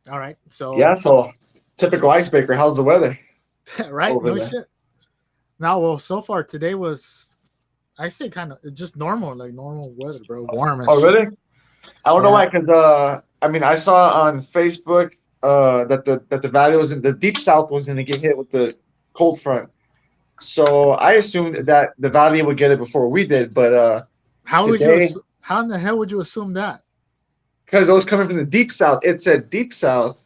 All right. Yeah, So, so typical icebreaker. How's the weather right. over No there? shit. Now, well, so far today was, I say, kind of just normal, like normal weather, bro. Warm as Oh, shit. really? I don't know Yeah. why, because I mean, I saw on Facebook that the valley was in the deep south was going to get hit with the cold front. So I assumed that the valley would get it before we did, but How would you? today, How in the hell would you assume that? because it was coming from the deep south, it said deep south.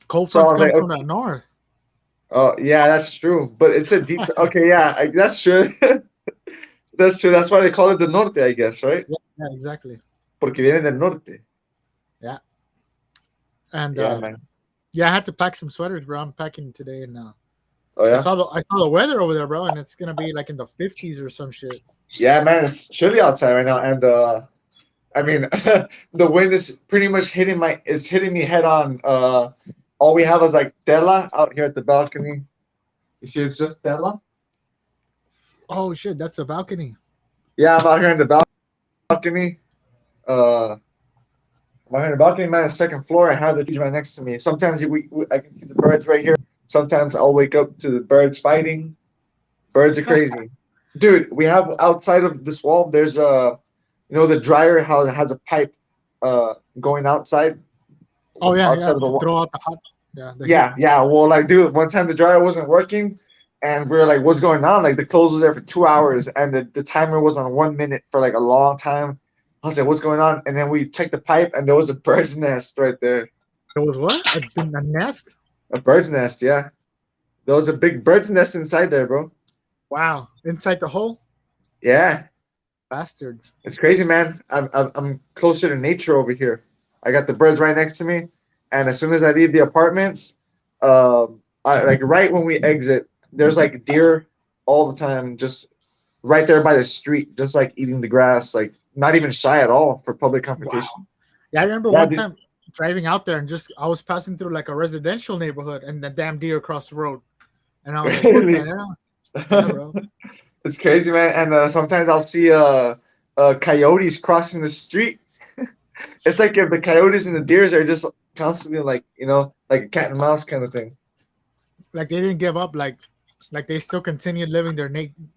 Cold So I fronts was come like, from okay, the north. oh yeah, that's true. But it said deep. Okay, yeah, that's true. That's true. That's why they call it the norte, I guess, right? Yeah, yeah, exactly. Porque viene del norte. Yeah, and Yeah, man. yeah, I had to pack some sweaters, bro. I'm packing today, and Oh yeah. I saw the weather over there, bro, and it's gonna be like in the 50s or some shit. Yeah, man. It's chilly outside right now, and I mean, the wind is pretty much hitting me head on. All we have is like tela out here at the balcony. You see, it's just tela. Oh shit, that's a balcony. Yeah, I'm out here in the balcony. Uh, I'm out here in the balcony, man. The second floor. I have the trees right next to me. Sometimes I can see the birds right here. Sometimes I'll wake up to the birds fighting. Birds are crazy, dude. We have outside of this wall. There's the dryer how it has a pipe, going outside Oh yeah, outside yeah, of the to wall. throw out the hot, yeah, the heat. Yeah, yeah. Well, like, dude, one time the dryer wasn't working, and we were like, "What's going on?" Like, the clothes was there for 2 hours, and the timer was on 1 minute for like a long time. I was like, "What's going on?" And then we checked the pipe, and there was a bird's nest right there. There was what? A nest? A bird's nest, yeah. There was a big bird's nest inside there, bro. Wow, inside the hole, Yeah, bastards. it's crazy, man. I'm closer to nature over here. I got the birds right next to me, and as soon as I leave the apartments, like right when we exit, there's like deer all the time, just right there by the street, just like eating the grass, like not even shy at all for public Wow. confrontation. Yeah, I remember Yeah, one dude. time driving out there and just I was passing through like a residential neighborhood and the damn deer across the road, and I was like, "What the Really, hell?" Yeah, bro. it's crazy, man. And sometimes I'll see coyotes crossing the street. It's like if the coyotes and the deers are just constantly like like a cat and mouse kind of thing. Like they didn't give up. Like they still continued living their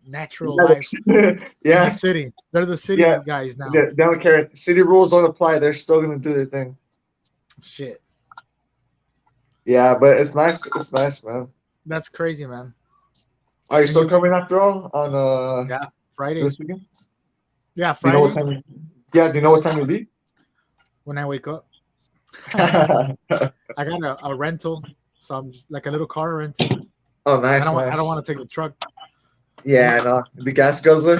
natural Yeah, life in the yeah, city. They're the yeah. city guys now. They don't care. City rules don't apply. They're still gonna do their thing. Shit, Yeah, but it's nice. It's nice, man. that's crazy, man. Are you And still you, coming after all on yeah, Friday. this weekend? Yeah, Do you know what Friday time? Yeah, do you know what time you'll be? when I wake up. I got a rental, so I'm just like a little car rental. Oh, nice, I don't nice. want to take the truck. You Yeah, know, I know. The gas guzzler.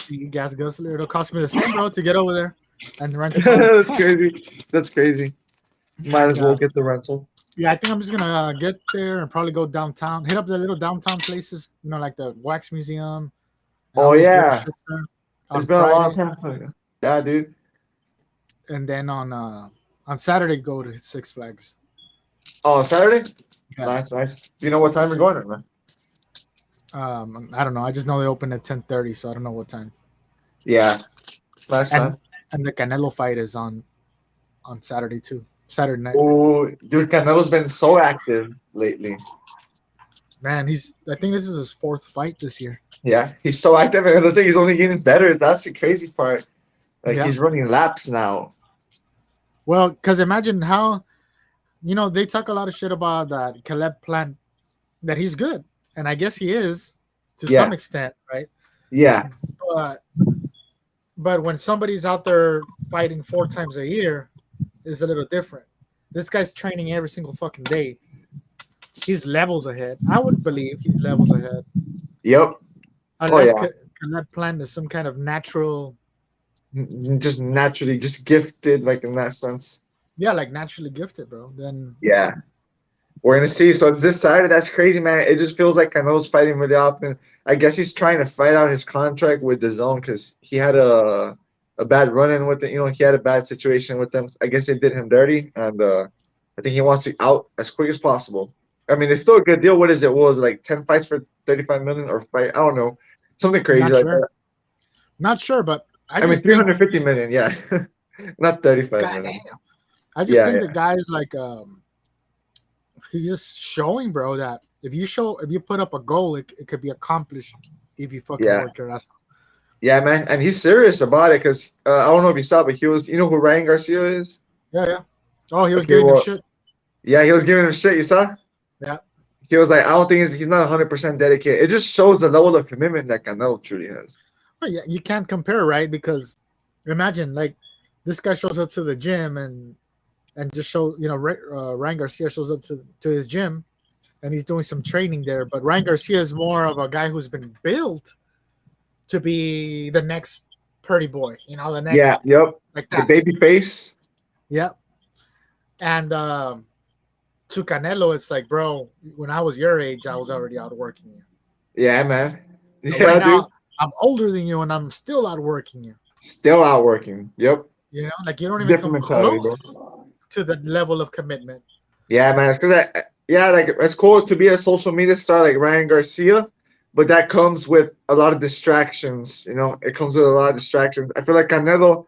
the gas guzzler. It'll cost me the same, bro, to get over there and rent a car. That's crazy. That's crazy. Might And as well get the rental. yeah, I think I'm just gonna get there and probably go downtown, hit up the little downtown places, like the wax museum and Oh all those little yeah, shits there it's on been a long Friday, time yeah, dude. and then on Saturday go to Six Flags. Oh, Saturday. Yeah. Nice, nice. Do you know what time you're going, man? I don't know. I just know they open at 10:30, so I don't know what time. Yeah, nice, And man. and the Canelo fight is on Saturday too. Saturday night. Oh, dude, Canelo's been so active lately. Man, I think this is his fourth fight this year. Yeah, he's so active, and it looks like he's only getting better. That's the crazy part. Like Yeah. he's running laps now. Well, because imagine how they talk a lot of shit about that Caleb Plant that he's good, and I guess he is to some Yeah, extent, right? yeah, But when somebody's out there fighting 4 times a year, is a little different. This guy's training every single fucking day. He's levels ahead. I would believe he's levels ahead, yep. Oh unless yeah, Caleb Plant is some kind of natural, just naturally, just gifted, like in that sense. yeah, like naturally gifted, bro. Then Yeah, we're gonna see. So it's this Saturday. That's crazy, man. It just feels like Canelo's fighting really often. I guess he's trying to fight out his contract with the zone because he had a bad run in with it. He had a bad situation with them. I guess they did him dirty, and I think he wants to out as quick as possible. I mean, it's still a good deal. What is it? What was it, like 10 fights for 35 million or fight? I don't know, something crazy not like sure, that. not sure, but I I mean, just think, 350 million. Yeah, not 35 million. goddamn. I just Yeah, think yeah, the guy's like he's just showing, bro, that if you put up a goal, it could be accomplished if you fucking yeah, work your ass off. yeah, man. And he's serious about it because I don't know if you saw, but he was. You know who Ryan Garcia is? Yeah, yeah. Oh, he was Okay, giving him well, shit. yeah, he was giving him shit. You saw? Yeah. He was like, I don't think he's not 100% dedicated. It just shows the level of commitment that Canelo truly has. Well, yeah, you can't compare, right? Because imagine like this guy shows up to the gym and just show Ryan Garcia shows up to his gym and he's doing some training there. But Ryan Garcia is more of a guy who's been built to be the next Purdy boy, the Yeah, next yep. like The that. baby face. Yeah. And to Canelo, it's like, bro, when I was your age, I was already outworking you. Yeah, man. Right Yeah, dude. now, I'm older than you, and I'm still outworking you. Still out working. Yep. Like you don't even Different come mentality, close bro. to the level of commitment. Yeah, man. It's because yeah, like it's cool to be a social media star like Ryan Garcia, but that comes with a lot of distractions. It comes with a lot of distractions. I feel like Canelo,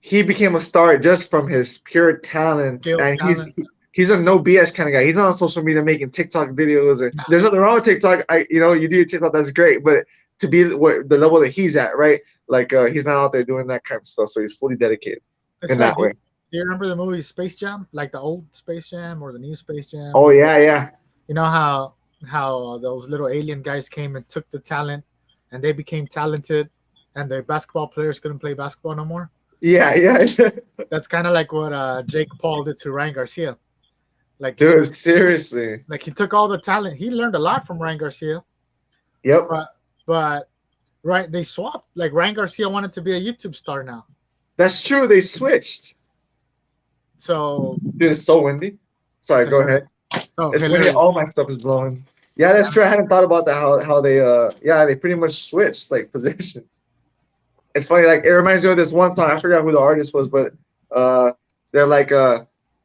he became a star just from his pure talent, Skill, and talent. he's a no BS kind of guy. He's not on social media making TikTok videos. Or, Nah, there's nothing wrong with TikTok. You do your TikTok, that's great, but to be the level that he's at, right? Like he's not out there doing that kind of stuff. So he's fully dedicated it's in like, that do way. you remember the movie Space Jam, like the old Space Jam or the new Space Jam? Oh yeah, yeah, You know how those little alien guys came and took the talent, and they became talented, and the basketball players couldn't play basketball no more. yeah, yeah. That's kind of like what Jake Paul did to Ryan Garcia. Like Dude, seriously. he took all the talent. He learned a lot from Ryan Garcia, Yep, but right, they swapped. Like Ryan Garcia wanted to be a YouTube star now, that's true. They switched. so Dude, it's so windy. Sorry, go ahead. hilarious. So It's windy. hilarious. All my stuff is blowing. Yeah, Yeah, that's true. I hadn't thought about that. How they they pretty much switched like positions. It's funny. Like it reminds me of this one song. I forgot who the artist was, but uh, they're like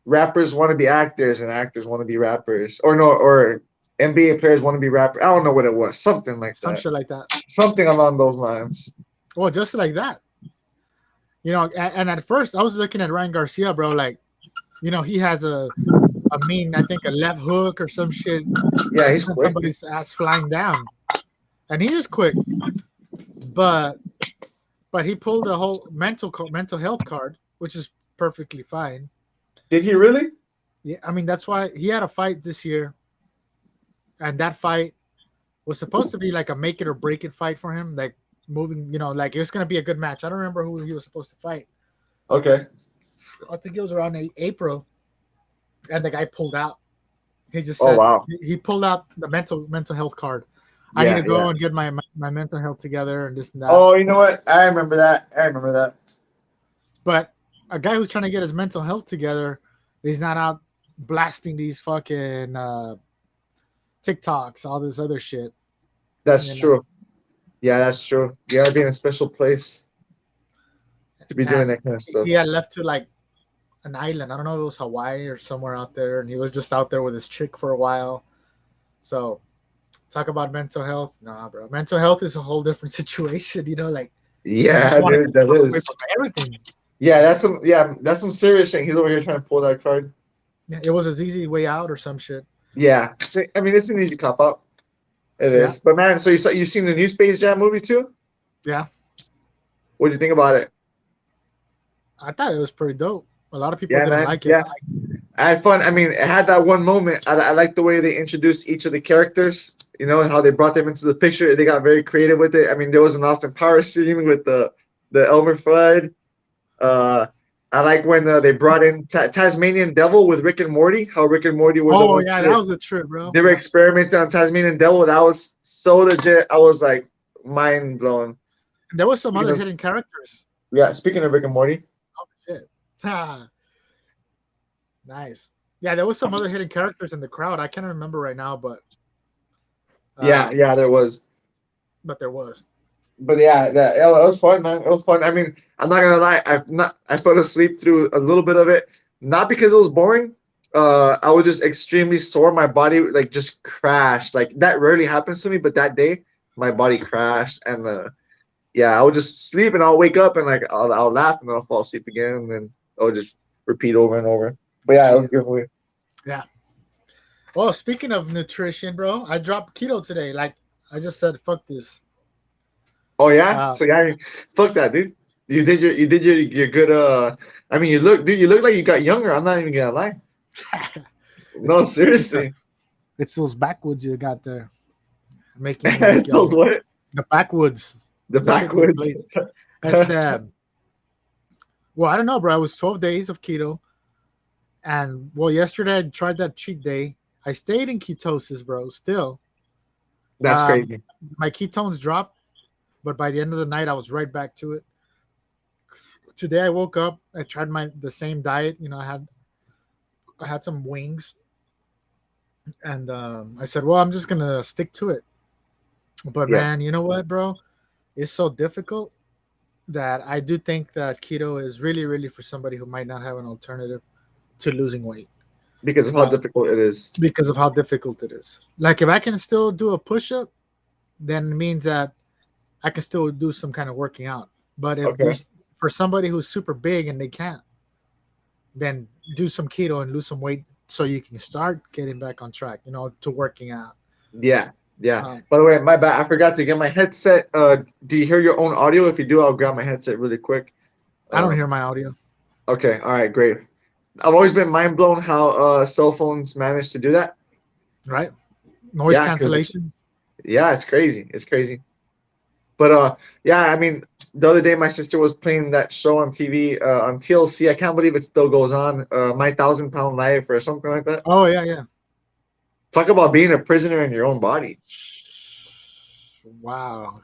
rappers want to be actors and actors want to be rappers, or no, or NBA players want to be rappers. I don't know what it was. Something like some that. shit like that. Something along those lines. Well, just like that. And at first I was looking at Ryan Garcia, bro. Like, he has I think a left hook or some shit. Yeah, He he's sent quick. somebody's ass flying down, and he is quick, but he pulled a whole mental health card, which is perfectly fine. Did he really? Yeah, I mean that's why he had a fight this year, and that fight was supposed to be like a make it or break it fight for him. Like moving, like it was gonna be a good match. I don't remember who he was supposed to fight. Okay. I think it was around April, and the guy pulled out. He just Oh said wow. he pulled out the mental health card. I need Yeah, to yeah. go and get my mental health together and this and that. Oh, you know what? I remember that. I remember that. But a guy who's trying to get his mental health together, he's not out blasting these fucking TikToks, all this other shit. That's You know, true. Yeah, that's true. You gotta be in a special place to be doing and that kind of stuff. he had left to like an island. I don't know if it was Hawaii or somewhere out there, and he was just out there with his chick for a while. So talk about mental health. Nah, bro. Mental health is a whole different situation. Like you just Yeah, want to dude, get that away is. from everything. That's some serious thing. He's over here trying to pull that card. Yeah, it was his easy way out or some shit. Yeah. I mean, it's an easy cop out. It Yeah, is. But man, so you seen the new Space Jam movie too? yeah. What'd you think about it? I thought it was pretty dope. A lot of people Yeah, didn't man. like it. Yeah. I had fun. I mean, it had that one moment. I like the way they introduced each of the characters. How they brought them into the picture. They got very creative with it. I mean, there was an Austin Power scene with the Elmer Fudd. Uh, I like when they brought in Tasmanian Devil with Rick and Morty. How Rick and Morty were the Oh ones yeah, that was a trip, bro. they were Yeah. experimenting on Tasmanian Devil. That was so legit. I was like mind blown. And there was some Speaking other of hidden characters. yeah, speaking of Rick and Morty. Oh shit. Nice. Yeah, there was some other hidden characters in the crowd. I can't remember right now, Yeah, um, yeah, there was. but there was. But yeah, it was fun, man. It was fun. I mean, I'm not gonna lie. I fell asleep through a little bit of it, not because it was boring. I was just extremely sore. My body like just crashed. Like that rarely happens to me, but that day my body crashed, and yeah, I would just sleep and I'll wake up and like I'll laugh and then I'll fall asleep again, and then I'll just repeat over and over. But yeah, it was a Cheese, good bro. movie. Yeah. Well, speaking of nutrition, bro, I dropped keto today. Like I just said, fuck this. Oh yeah, Uh, so yeah, fuck that, dude. You did your good. I mean, you look like you got younger. I'm not even gonna lie. No, it's seriously. it's those backwoods you got there making me look It's those young. what? The backwoods. The That shit backwoods. replaced. That's the well, I don't know, bro. It was 12 days of keto, and well, yesterday I tried that cheat day. I stayed in ketosis, bro. Still, That's um, crazy. my ketones dropped, but by the end of the night, I was right back to it. Today I woke up. I tried the same diet. You know, I had some wings, and I said, well, I'm just gonna stick to it. But Yeah, man, you know what, bro? It's so difficult that I do think that keto is really, really for somebody who might not have an alternative to losing weight because of how uh, difficult it is. because of how difficult it is. Like if I can still do a push up, then it means that I can still do some kind of working out. But if Okay. these for somebody who's super big and they can't, then do some keto and lose some weight so you can start getting back on track. You know, to working out. Yeah, yeah. Um, By the way, my bad. I forgot to get my headset. Do you hear your own audio? If you do, I'll grab my headset really quick. I don't Um, hear my audio. okay. All right. Great. I've always been mind blown how cell phones manage to do that. Right? Noise Yeah, because cancellation. yeah, it's crazy. It's crazy. But yeah, I mean, the other day my sister was playing that show on TV on TLC. I can't believe it still goes on. My 1,000 Pound Life or something like that. Oh yeah, yeah. Talk about being a prisoner in your own body. Wow.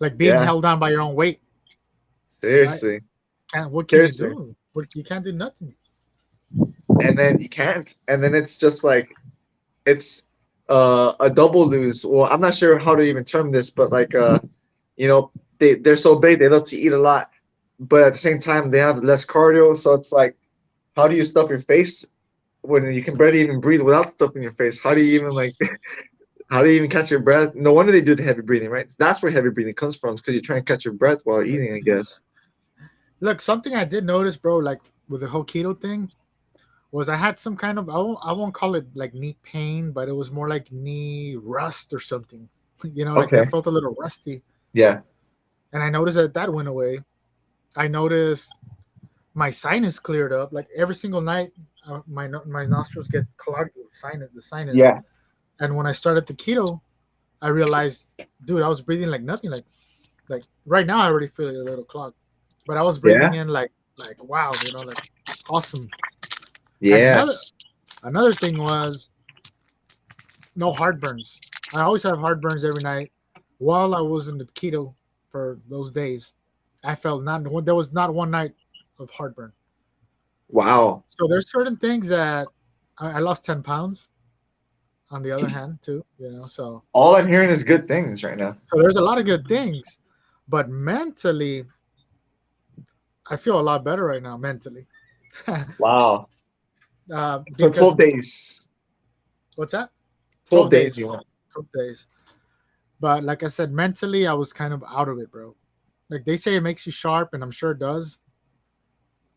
Like being Yeah, held down by your own weight, right? seriously, Can't what can you seriously. do? What you can't do nothing. And then you can't, and then it's just like it's a double lose. Well, I'm not sure how to even term this, but like you know, they're so big, they love to eat a lot, but at the same time they have less cardio. So it's like, how do you stuff your face when you can barely even breathe without stuffing your face? How do you even like? How do you even catch your breath? No wonder they do the heavy breathing, right? That's where heavy breathing comes from, because you try and catch your breath while eating, I guess. Look, something I did notice, bro, like with the whole keto thing, was I had some kind of I won't call it like knee pain, but it was more like knee rust or something. You know, like I Okay. felt a little rusty, Yeah. and I noticed that that went away. I noticed my sinus cleared up. Like every single night, my nostrils get clogged with the sinus. Yeah. And when I started the keto, I realized, dude, I was breathing like nothing. Like right now, I already feel it a little clogged, but I was breathing Yeah. in like wow, like awesome. And another Yes. another thing was no heartburns. I always have heartburns every night. While I was in the keto for those days, I felt not there was not one night of heartburn. Wow. So there's certain things that I lost 10 pounds. On the other hand, too, All I'm hearing is good things right now. so there's a lot of good things, but mentally, I feel a lot better right now. Mentally, Wow. So because 12 days. what's that? 12 12 days you days, want. 12 days. But like I said, mentally, I was kind of out of it, bro. Like they say, it makes you sharp, and I'm sure it does.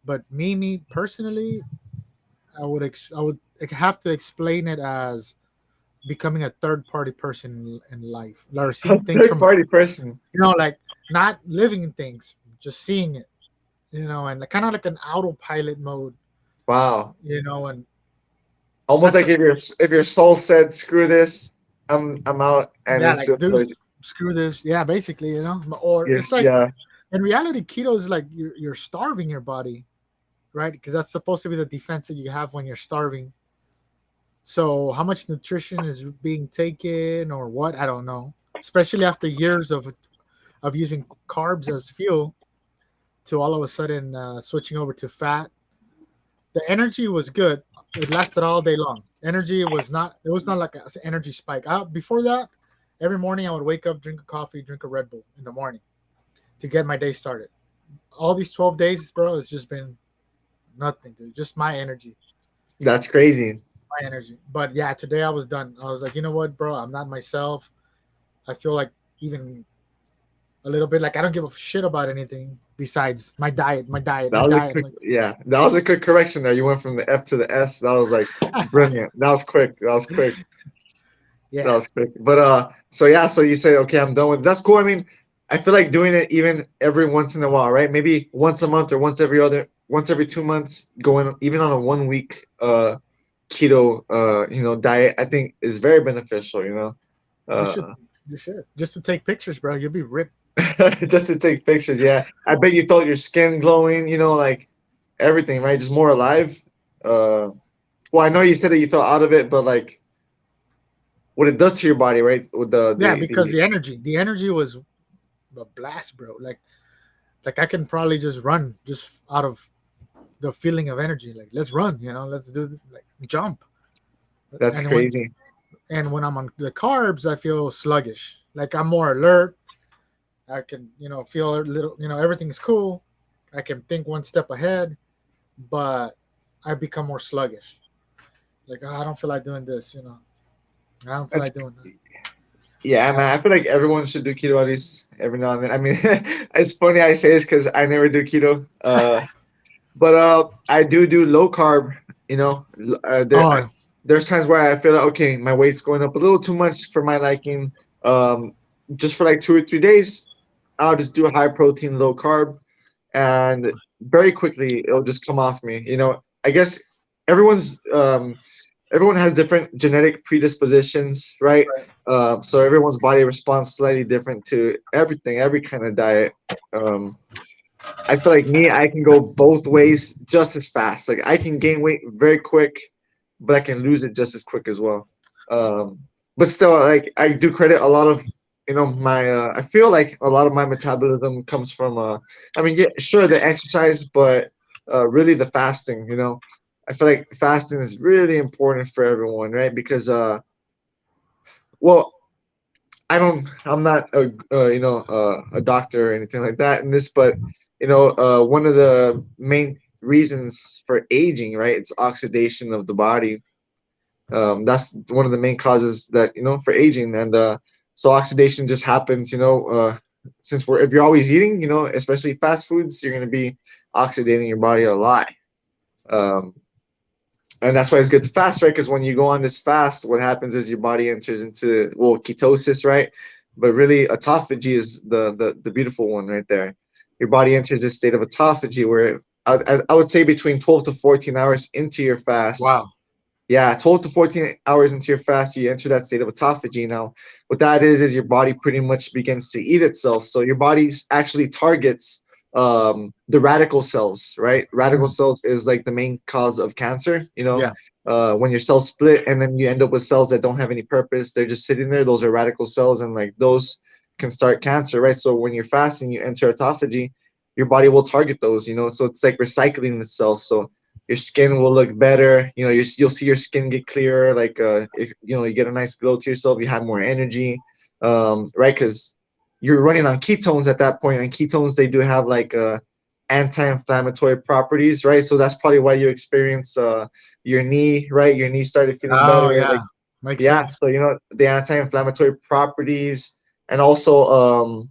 But me personally, I would have to explain it as becoming a third party person in life, or A seeing things third from party person. like not living in things, just seeing it, and kind of like an autopilot mode, Wow. and Almost that's like if your soul said, screw this, I'm out, and yeah, it's like just dude, like screw this, yeah, basically, or you're it's like yeah. in reality, keto is like you're starving your body, right? Because that's supposed to be the defense that you have when you're starving. So how much nutrition is being taken or what? I don't know. Especially after years of using carbs as fuel to all of a sudden switching over to fat. The energy was good. It lasted all day long. Energy was not. It was not like an energy spike. Before that, every morning I would wake up, drink a coffee, drink a Red Bull in the morning to get my day started. All these 12 days, bro, it's just been nothing, dude. Just my energy, That's crazy. my energy. But yeah, today I was done. I was like, you know what, bro? I'm not myself. I feel like even a little bit. Like I don't give a shit about anything besides my diet, my diet, That my was a diet. quick, Like, yeah, that was a quick correction there. You went from the F to the S. That was like brilliant. That was quick. That was quick. That yeah, was quick. But so yeah, so you say okay, I'm done with. That's cool. I mean, I feel like doing it even every once in a while, right? Maybe once a month or once every 2 months, going even on a 1 week keto diet. I think is very beneficial. you should, Uh, you should just to take pictures, bro. You'll be ripped. just to take pictures. Yeah, I bet you felt your skin glowing. Like everything, right? Just more alive. Uh, well, I know you said that you felt out of it, but like what it does to your body, right? With Yeah, because the energy was a blast, bro. Like I can probably just run just out of the feeling of energy. Like let's run, let's do like jump. that's And when crazy. I'm on the carbs, I feel sluggish. Like I'm more alert. I can feel a little. Everything's cool. I can think one step ahead, but I become more sluggish. Like I don't feel like doing this. I don't feel That's like doing that. Yeah, I, man. I feel like everyone should do keto at least every now and then. I mean, it's funny I say this because I never do keto. But I do low carb. oh, There's times where I feel like okay, my weight's going up a little too much for my liking. Um, just for like 2 or 3 days, I'll just do a high protein, low carb, and very quickly it'll just come off me. I guess everyone's everyone has different genetic predispositions, right? right. So everyone's body responds slightly different to everything, every kind of diet. Um, I feel like me, I can go both ways just as fast. Like I can gain weight very quick, but I can lose it just as quick as well. Um, but still, like I do credit a lot of, my. I feel like a lot of my metabolism comes from. I mean, yeah, sure, the exercise, but really the fasting. I feel like fasting is really important for everyone, right? Because well, I'm not a doctor or anything like that in this, but one of the main reasons for aging, right? It's oxidation of the body. That's one of the main causes that for aging, and so oxidation just happens. Since if you're always eating, especially fast foods, you're gonna be oxidating your body a lot. Um, and that's why it's good to fast, right? Because when you go on this fast, what happens is your body enters into ketosis, right? But really, autophagy is the beautiful one right there. Your body enters this state of autophagy where I would say between 12 to 14 hours into your fast. Wow. Yeah, 12 to 14 hours into your fast, you enter that state of autophagy. Now, what that is your body pretty much begins to eat itself. So your body actually targets the radical cells, right? Radical Mm, cells is like the main cause of cancer. yeah. When your cells split and then you end up with cells that don't have any purpose, they're just sitting there. Those are radical cells, and like those can start cancer, right? So when you're fasting, you enter autophagy, your body will target those. So it's like recycling itself. So your skin will look better. You'll see your skin get clearer. Like if you get a nice glow to yourself, you have more energy, right? Because you're running on ketones at that point, and ketones they do have like anti-inflammatory properties, right? So that's probably why you experience your knee, right? Your knee started feeling Oh better, yeah, like makes yeah. sense. So the anti-inflammatory properties, and also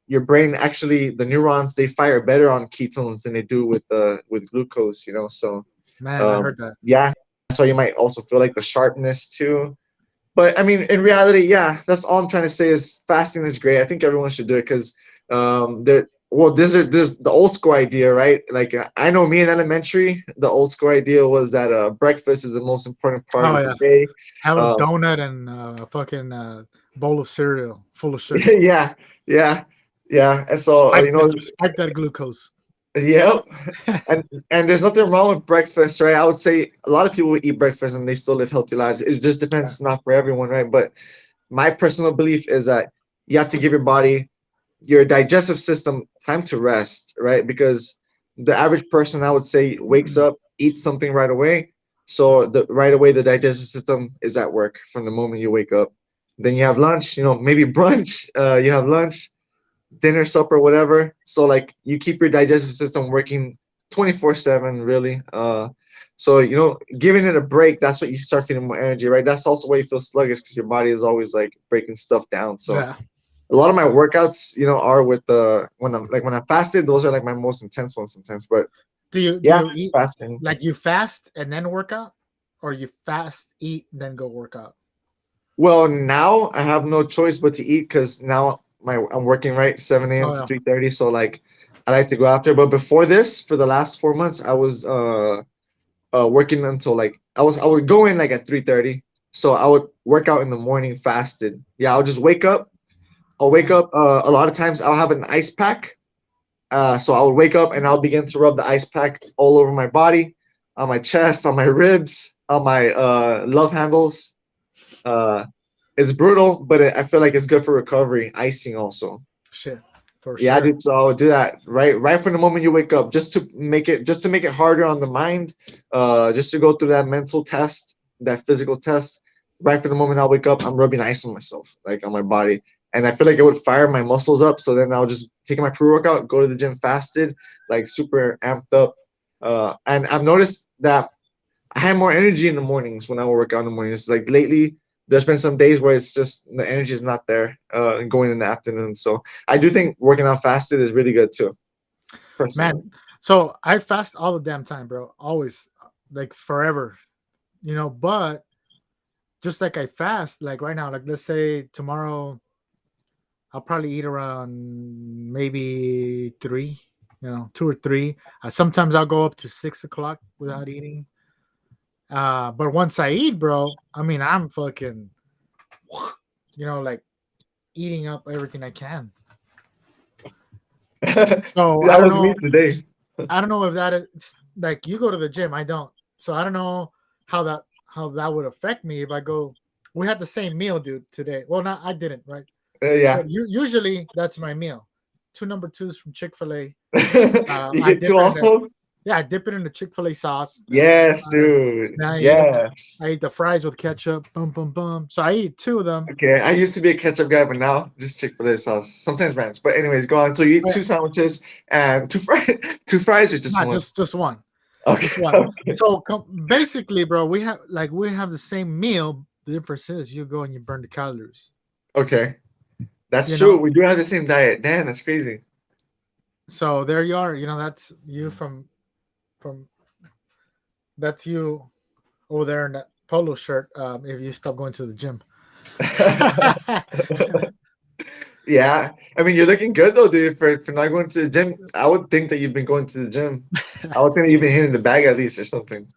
your brain actually the neurons they fire better on ketones than they do with glucose. So Man, I heard that. yeah, that's why you might also feel like the sharpness too. But I mean, in reality, yeah, that's all I'm trying to say is fasting is great. I think everyone should do it because there. Well, there's the old school idea, right? Like I know me in elementary, the old school idea was that breakfast is the most important part Oh of the yeah, day. have a Um, donut and a fucking bowl of cereal full of sugar. yeah, yeah, yeah. And so Spike that glucose. yep. And and there's nothing wrong with breakfast, right? I would say a lot of people eat breakfast and they still live healthy lives. It just depends, Yeah. it's not for everyone, right? But my personal belief is that you have to give your body, your digestive system, time to rest, right? Because the average person, I would say, wakes up, eats something right away. So the right away, the digestive system is at work from the moment you wake up. Then you have lunch, maybe brunch. You have lunch, dinner, supper, whatever. So like you keep your digestive system working 24/7, really. So giving it a break, that's what you start feeling more energy, right? That's also why you feel sluggish because your body is always like breaking stuff down. So Yeah. a lot of my workouts, are with the when I'm fasted. Those are like my most intense ones sometimes. But Do yeah, you eat fasting. like you fast and then work out, or you fast, eat, then go work out? Well, now I have no choice but to eat because now I'm working right 7 a.m. Oh to yeah, 3:30. So like I like to go after. But before this, for the last 4 months, I was working until like I would go in like at 3:30. So I would work out in the morning fasted. Yeah, I'll just wake up. I'll wake damn. up. A lot of times I'll have an ice pack. So I would wake up and I'll begin to rub the ice pack all over my body, on my chest, on my ribs, on my love handles. Uh, it's brutal, but I feel like it's good for recovery. Icing also. Shit, for Yeah, sure. dude. So I'll do that right from the moment you wake up, just to make it harder on the mind, just to go through that mental test, that physical test. Right from the moment I wake up, I'm rubbing ice on myself, like on my body, and I feel like it would fire my muscles up. So then I'll just take my pre-workout, go to the gym fasted, like super amped up. And I've noticed that I have more energy in the mornings when I work out in the mornings. Like lately, there's been some days where it's just the energy is not there, going in the afternoon. So I do think working out fasted is really good too, Man, personally. so I fast all the damn time, bro. Always, like forever, but just like I fast, like right now, like let's say tomorrow, I'll probably eat around maybe three, 2 or 3. Sometimes I'll go up to 6 o'clock without eating. But once I eat, bro, I mean, I'm fucking, like eating up everything I can. So That was me today. I don't know if that is like you go to the gym. I don't. So I don't know how that would affect me if I go. We had the same meal, dude, today. Well, not I didn't, right? Yeah. But usually that's my meal. Two number twos from Chick-fil-A. You I get dip two it in the also? Yeah, I dip it in the Chick-fil-A sauce. Yes, Uh, dude. then Yes. I eat the fries with ketchup. Boom, boom, boom. So I eat two of them. Okay, I used to be a ketchup guy, but now just Chick-fil-A sauce. Sometimes ranch. But anyways, go on. So you eat Oh, yeah. two sandwiches and two fries, two fries or just Not one? just one. Okay. Just one. Okay. So basically, bro, we have the same meal. The difference is you go and you burn the calories. Okay. That's You true. know. We do have the same diet. Damn, that's crazy. So there you are. That's you from that's you over there in that polo shirt. If you stop going to the gym. Yeah. I mean, you're looking good though, dude, for not going to the gym. I would think that you've been going to the gym. I would think that you've been hitting the bag at least or something.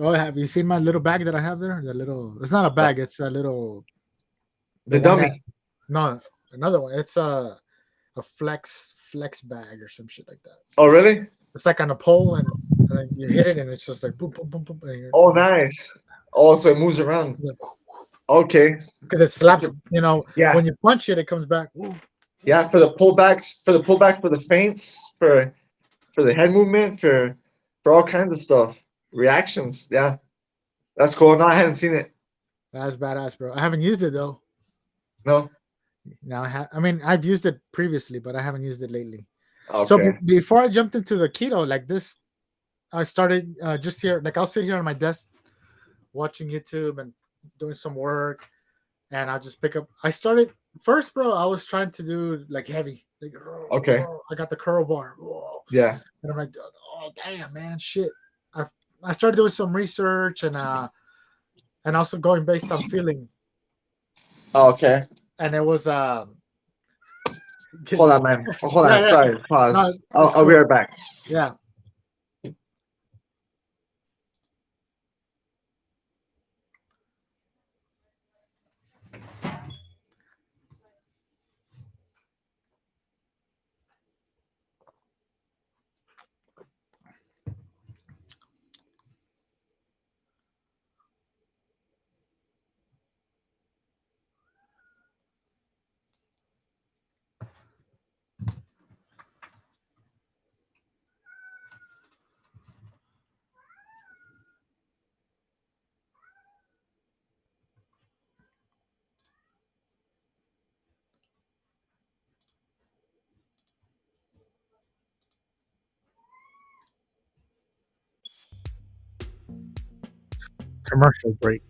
Oh, have you seen my little bag that I have there? The little. It's not a Uh, bag. It's a little. The The one that. dummy. No, another one. It's a flex bag or some shit like that. Oh, really? It's like on a pole, and then you hit it, and it's just like boom, boom, boom, boom, and Oh, nice. Oh, so it moves around. Okay. because it slaps. Yeah. When you punch it, it comes back. Ooh. Yeah, for the pullbacks, for the feints, for the head movement, for all kinds of stuff. Reactions. Yeah. That's cool. No, I hadn't seen it. That's badass, bro. I haven't used it though. No. Now I mean, I've used it previously, but I haven't used it lately. So Okay. before I jumped into the keto, like this, I started just here. Like I'll sit here on my desk watching YouTube and doing some work, and I'll just pick up. I started first, bro. I was trying to do like heavy, like Okay. I got the curl bar, Yeah. and I'm like, oh damn, man, shit. I I started doing some research and also going based on feeling, Okay. and it was Hold on, man. Oh, hold yeah, on. yeah, Sorry. no, Pause. I'll, it's I'll be cool, right back. yeah. Commercial break.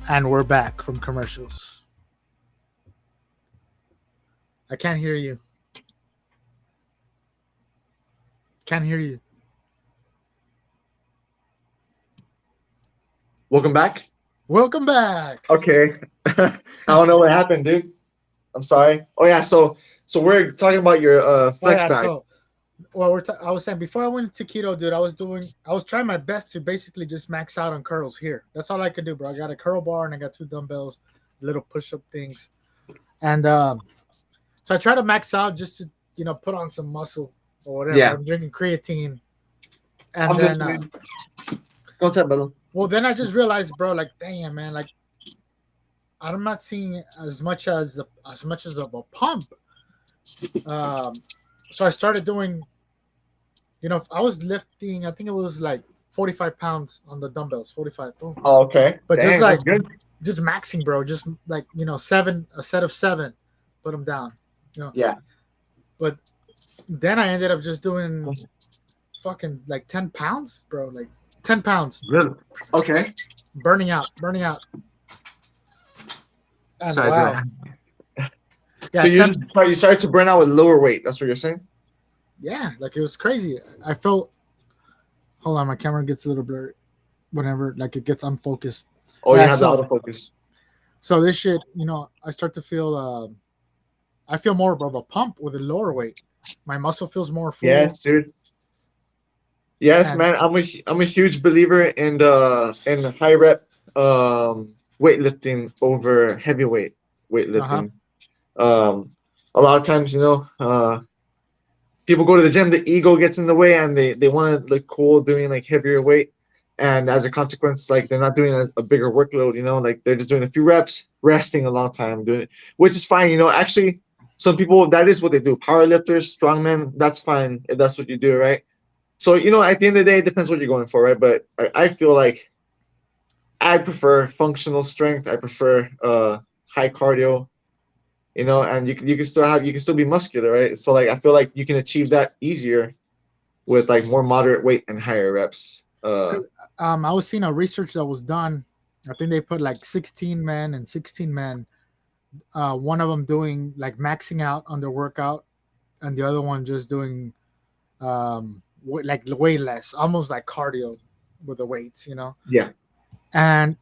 And we're back from commercials. I can't hear you. Can't hear you. Welcome back. Welcome back. Okay. I don't know what happened, dude. I'm sorry. Oh yeah, so we're talking about your Oh flex yeah. bag. So, well, I was saying before I went to keto, dude. I was trying my best to basically just max out on curls here. That's all I can do, bro. I got a curl bar and I got two dumbbells, little push-up things, and so I try to max out just to put on some muscle or whatever. Yeah, I'm drinking creatine, and I'm then listening. Go ahead, brother. well, then I just realized, bro, like, damn, man, like I'm not seeing as much as of a pump. Um, so I started doing, I was lifting. I think it was like 45 pounds on the dumbbells, 45. Boom. Oh, okay. But just Dang, like that's good. just maxing, bro. Just like a set of seven, put them down. Yeah. But then I ended up just doing fucking like 10 pounds, bro. Like 10 pounds, Really? Okay. burning out. And Sorry, wow, so yeah, you started to burn out with lower weight. That's what you're saying? yeah, like it was crazy. I felt. Hold on, my camera gets a little blurry whenever like it gets unfocused. Oh, you Yeah, have the autofocus. so this shit, I start to feel. I feel more of a pump with a lower weight. My muscle feels more full. Yes, dude. Yes, And man. I'm a huge believer in the high rep weightlifting over heavyweight uh-huh. weightlifting. Um, a lot of times, people go to the gym, the ego gets in the way, and they want to look cool doing like heavier weight, and as a consequence, like they're not doing a bigger workload. Like they're just doing a few reps, resting a long time, doing it, which is fine. Actually, some people that is what they do. Powerlifters, strongmen, that's fine if that's what you do, right? So at the end of the day, it depends what you're going for, right? But I feel like I prefer functional strength. I prefer high cardio, and you can still be muscular, right? So like I feel like you can achieve that easier with like more moderate weight and higher reps. I was seeing a research that was done. I think they put like 16 men and 16 men. One of them doing like maxing out on their workout, and the other one just doing like way less, almost like cardio with the weights. Yeah. And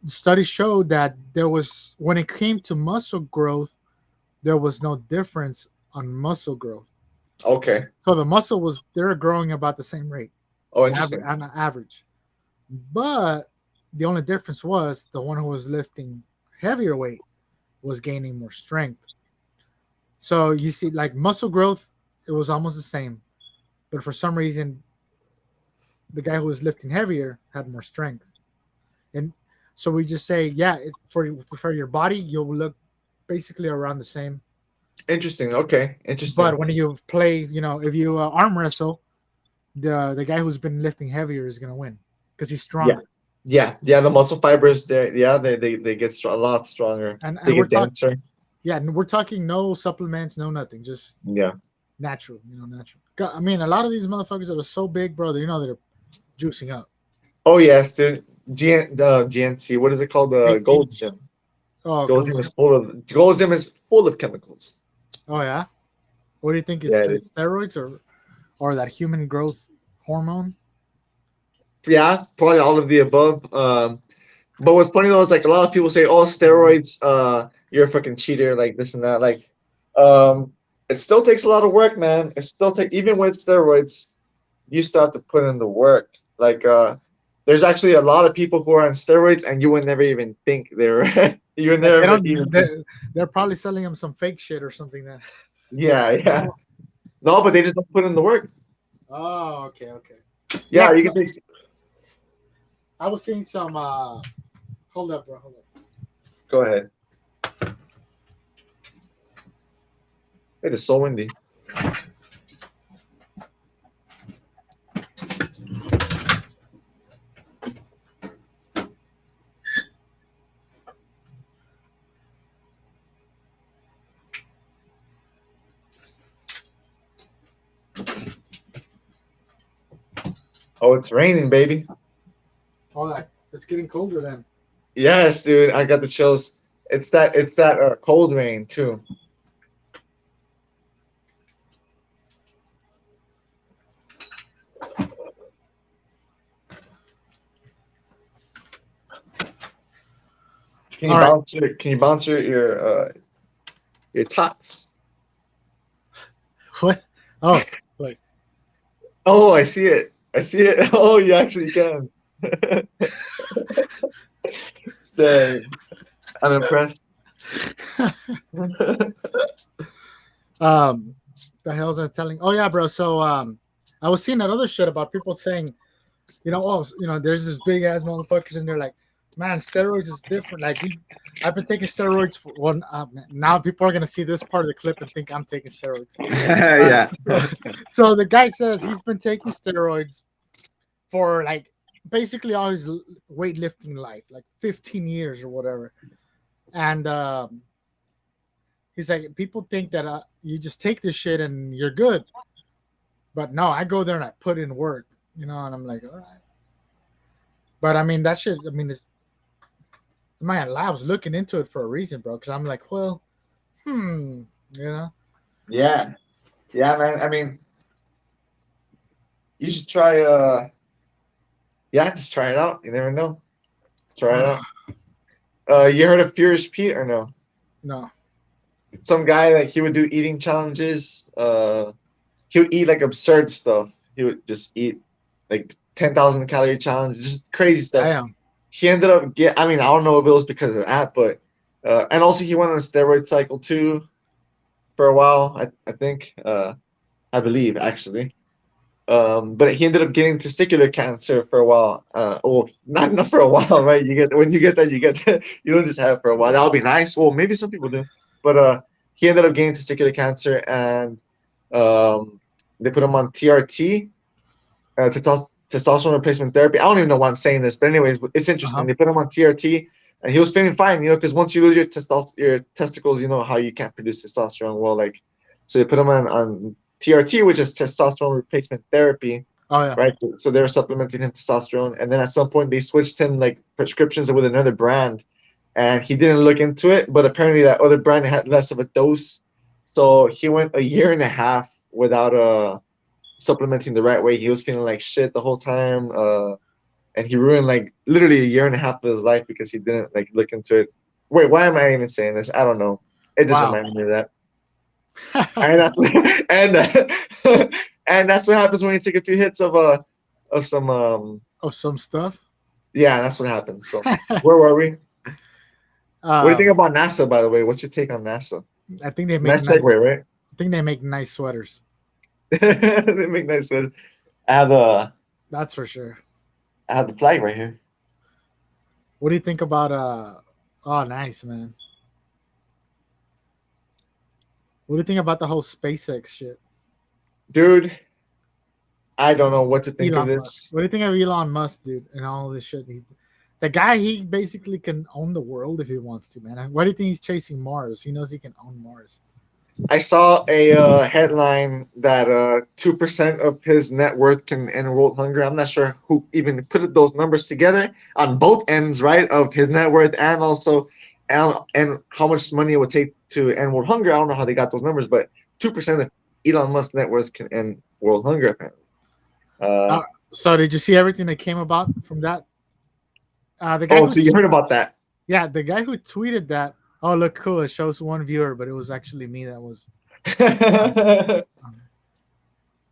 studies showed that there was when it came to muscle growth, there was no difference on muscle growth. Okay. So the muscle was they're growing about the same rate, Oh, interesting. on average. But the only difference was the one who was lifting heavier weight was gaining more strength. So you see, like muscle growth, it was almost the same, but for some reason, the guy who was lifting heavier had more strength. And so we just say, yeah, for your body, you'll look basically around the same. Interesting. Okay. But Interesting. when you play, if you arm wrestle, the guy who's been lifting heavier is gonna win because he's Yeah. stronger. Yeah. The muscle fibers, they get a lot stronger. And They we're get talking, denser. yeah, and we're talking no supplements, no nothing, just Yeah. natural, natural. I mean, a lot of these motherfuckers that are so big, bro, they're juicing up. Oh yes, dude. GNC. What is it called? The Eight. Gold Gym. Oh, Gold Gym is full of chemicals. oh yeah. What do you think? Yeah, It's it is. steroids or that human growth hormone? Yeah, probably all of the above. But what's funny though is like a lot of people say, "Oh, steroids, you're a fucking cheater," like this and that. Like, it still takes a lot of work, man. It still take even with steroids, you still have to put in the work. Like, there's actually a lot of people who are on steroids, and you would never even think they were. You would Like they never even. don't. They're probably selling them some fake shit or something. That. Yeah. No, but they just don't put in the work. Oh, okay. Yeah, Yeah, you can take. I was seeing some. Hold up, bro. Hold up. Go ahead. It is so windy. Oh, it's raining, baby. All that. It's getting colder then. Yes, dude, I got the chills. It's that cold rain too. All right. Can you bounce your tots? What? Oh, like Oh, I see it. I see it. Oh, you actually can. Dang, I'm impressed. um, the hell's I telling? Oh yeah, bro. So I was seeing that other shit about people saying, there's this big ass motherfuckers, and they're like, man, steroids is different. Like I've been taking steroids for one. Now people are gonna see this part of the clip and think I'm taking steroids. Uh, Yeah. so the guy says he's been taking steroids for like basically all his weightlifting life, like 15 years or whatever. And he's like, people think that you just take this shit and you're good, but no, I go there and I put in work, and I'm like, all right. But I mean, that shit. I mean, man, I was looking into it for a reason, bro. Because I'm like, well, hmm, you know, Yeah. Yeah, man. I mean, you should try. Yeah, just try it out. You never know. Try it out. You heard of Furious Pete or no? no, Some guy that he would do eating challenges. He would eat like absurd stuff. He would just eat like 10,000 calorie challenge, just crazy stuff. damn, He ended up I mean, I don't know if it was because of that, but and also he went on a steroid cycle too for a while. I think I believe actually. But he ended up getting testicular cancer for a while. Well, not for a while, right? You get when you get that, you get that. You don't just have it for a while. That'll be nice. Well, maybe some people do, but he ended up getting testicular cancer, and um, they put him on TRT, testosterone replacement therapy. I don't even know why I'm saying this, but anyways, it's interesting. uh-huh. They put him on TRT, and he was feeling fine, because once you lose your testicles, you know how you can't produce testosterone. Well, like, so they put him on TRT, which is testosterone replacement therapy, Oh yeah, right? So they were supplementing him testosterone, and then at some point they switched him like prescriptions with another brand, and he didn't look into it, but apparently that other brand had less of a dose, so he went a year and a half without supplementing the right way. He was feeling like shit the whole time, and he ruined like literally a year and a half of his life because he didn't like look into it. Wait, why am I even saying this? I don't know. It just wow. reminded me of that. And that's and that's what happens when you take a few hits of some Of some stuff. yeah, that's what happens. So where were we? What do you think um, about NASA, by the way? What's your take on NASA? I think they make Nice nice. segue, right? I think they make nice sweaters. They make nice ones. I have a That's for sure. I have the flag right here. What do you think about Oh, nice, man. What do you think about the whole SpaceX shit? Dude, I don't know what to think of Elon Musk. this. What do you think of Elon Musk, dude, and all this shit? The guy, he basically can own the world if he wants to, man. Why do you think he's chasing Mars? He knows he can own Mars. I saw a headline that 2% of his net worth can end world hunger. I'm not sure who even put those numbers together on both ends, right, of his net worth and also and how much money it would take to end world hunger. I don't know how they got those numbers, but 2% of Elon Musk's net worth can end world hunger, apparently. Uh, Uh, so did you see everything that came about from that? The guy oh, who, so you heard about that? yeah, the guy who tweeted that. Oh, look, cool. It shows one viewer, but it was actually me that was.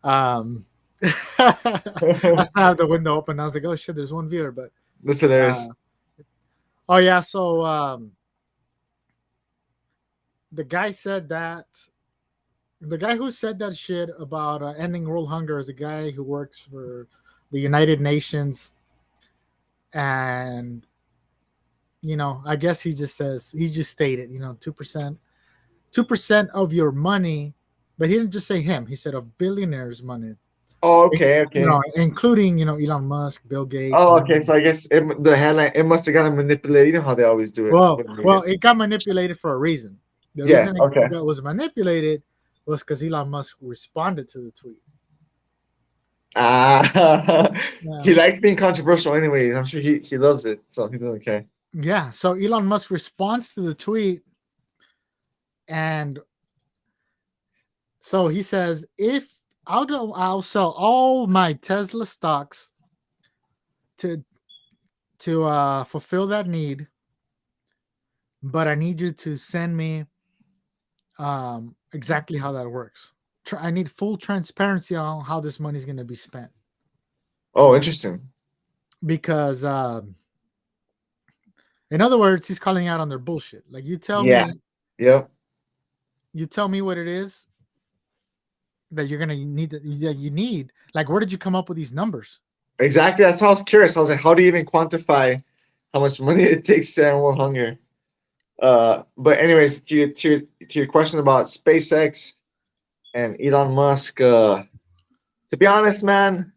Um, I still have the window open. I was like, oh shit, there's one viewer, but Listen, there uh, is. oh yeah. So the guy said that the guy who said that shit about ending world hunger is a guy who works for the United Nations, and I guess he just stated, 2% of your money, but he didn't just say him. He said of billionaires' money, Oh, okay, okay. including Elon Musk, Bill Gates, Oh, and okay. So I guess the headline it must have gotten manipulated. You know how they always do it well, with the media. well, it got manipulated for a reason. The Yeah. reason it Okay. was manipulated was because Elon Musk responded to the tweet. Ah, Yeah. he likes being controversial, anyways. I'm sure he loves it, so he doesn't care. Yeah. So Elon Musk responds to the tweet, and so he says, "If I'll sell all my Tesla stocks to fulfill that need, but I need you to send me exactly how that works. I need full transparency on how this money is going to be spent Oh, interesting. because, in other words, he's calling out on their bullshit. Like Yeah. Yep. you tell me what it is that you're gonna need that you need. Like, where did you come up with these numbers? Exactly. That's how I was curious. I was like, how do you even quantify how much money it takes to end world hunger? But anyways, to your question about SpaceX and Elon Musk, to be honest, man,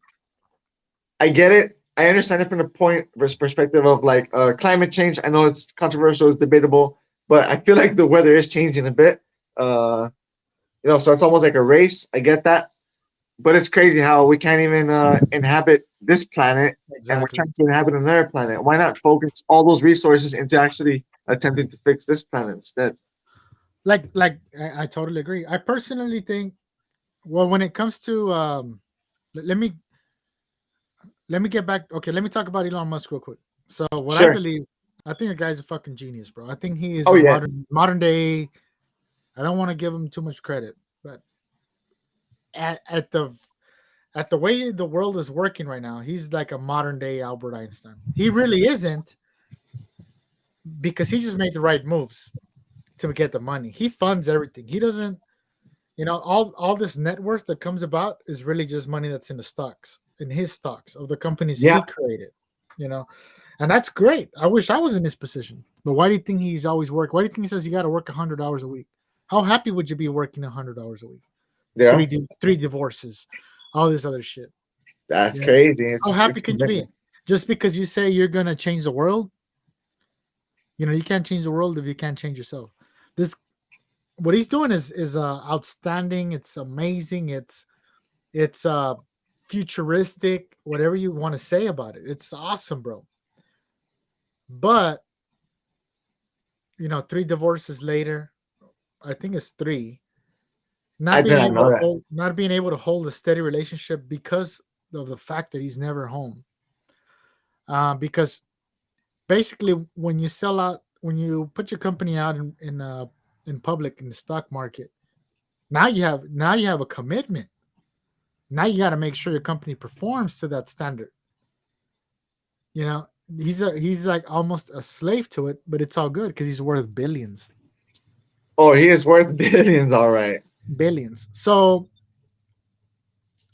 I get it. I understand it from the point versus perspective of like climate change. I know it's controversial, it's debatable, but I feel like the weather is changing a bit. Uh, so it's almost like a race. I get that, but it's crazy how we can't even inhabit this planet, and we're Exactly. trying to inhabit another planet. Why not focus all those resources into actually attempting to fix this planet instead? I totally agree. I personally think, well, when it comes to let me get back. Okay, let me talk about Elon Musk real quick. So what I Sure. believe, I think the guy's a fucking genius, bro. I think he is Oh a yeah, modern day. I don't want to give him too much credit, but at, at the at the way the world is working right now, he's like a modern day Albert Einstein. He really isn't, because he just made the right moves to get the money. He funds everything. He doesn't, all this net worth that comes about is really just money that's in the stocks, in his stocks of the companies yeah. he created, you know. And that's great. I wish I was in his position. But why do you think he's always work? Why do you think he says you got to work 100 hours a week? How happy would you be working 100 hours a week? Yeah. Three divorces, all this other shit. That's Yeah. crazy. How It's happy it's can you be? commitment. Just because you say you're gonna change the world, you can't change the world if you can't change yourself. This what he's doing is outstanding. It's amazing. It's futuristic. Whatever you want to say about it, it's awesome, bro. But three divorces later, I think it's three. I did not know that. Not being able to hold a steady relationship because of the fact that he's never home. Because basically, when you put your company out in public in the stock market, now you have a commitment. Now you got to make sure your company performs to that standard. You know, he's like almost a slave to it, but it's all good because he's worth billions, Oh, he is worth billions, all right. billions. So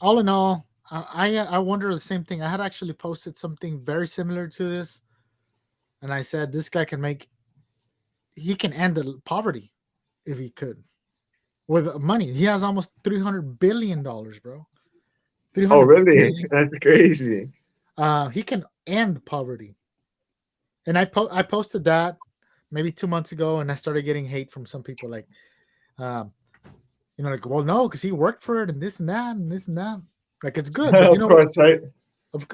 all in all, I wonder the same thing. I had actually posted something very similar to this, and I said this guy he can end the poverty if he could with money. He has almost $300 billion, bro. Three Oh, hundred really? billion. That's crazy. He can end poverty, and I posted that maybe 2 months ago, and I started getting hate from some people like, um, like, well, no, because he worked for it and this and that and this and that. Like, it's good, but Of course, right?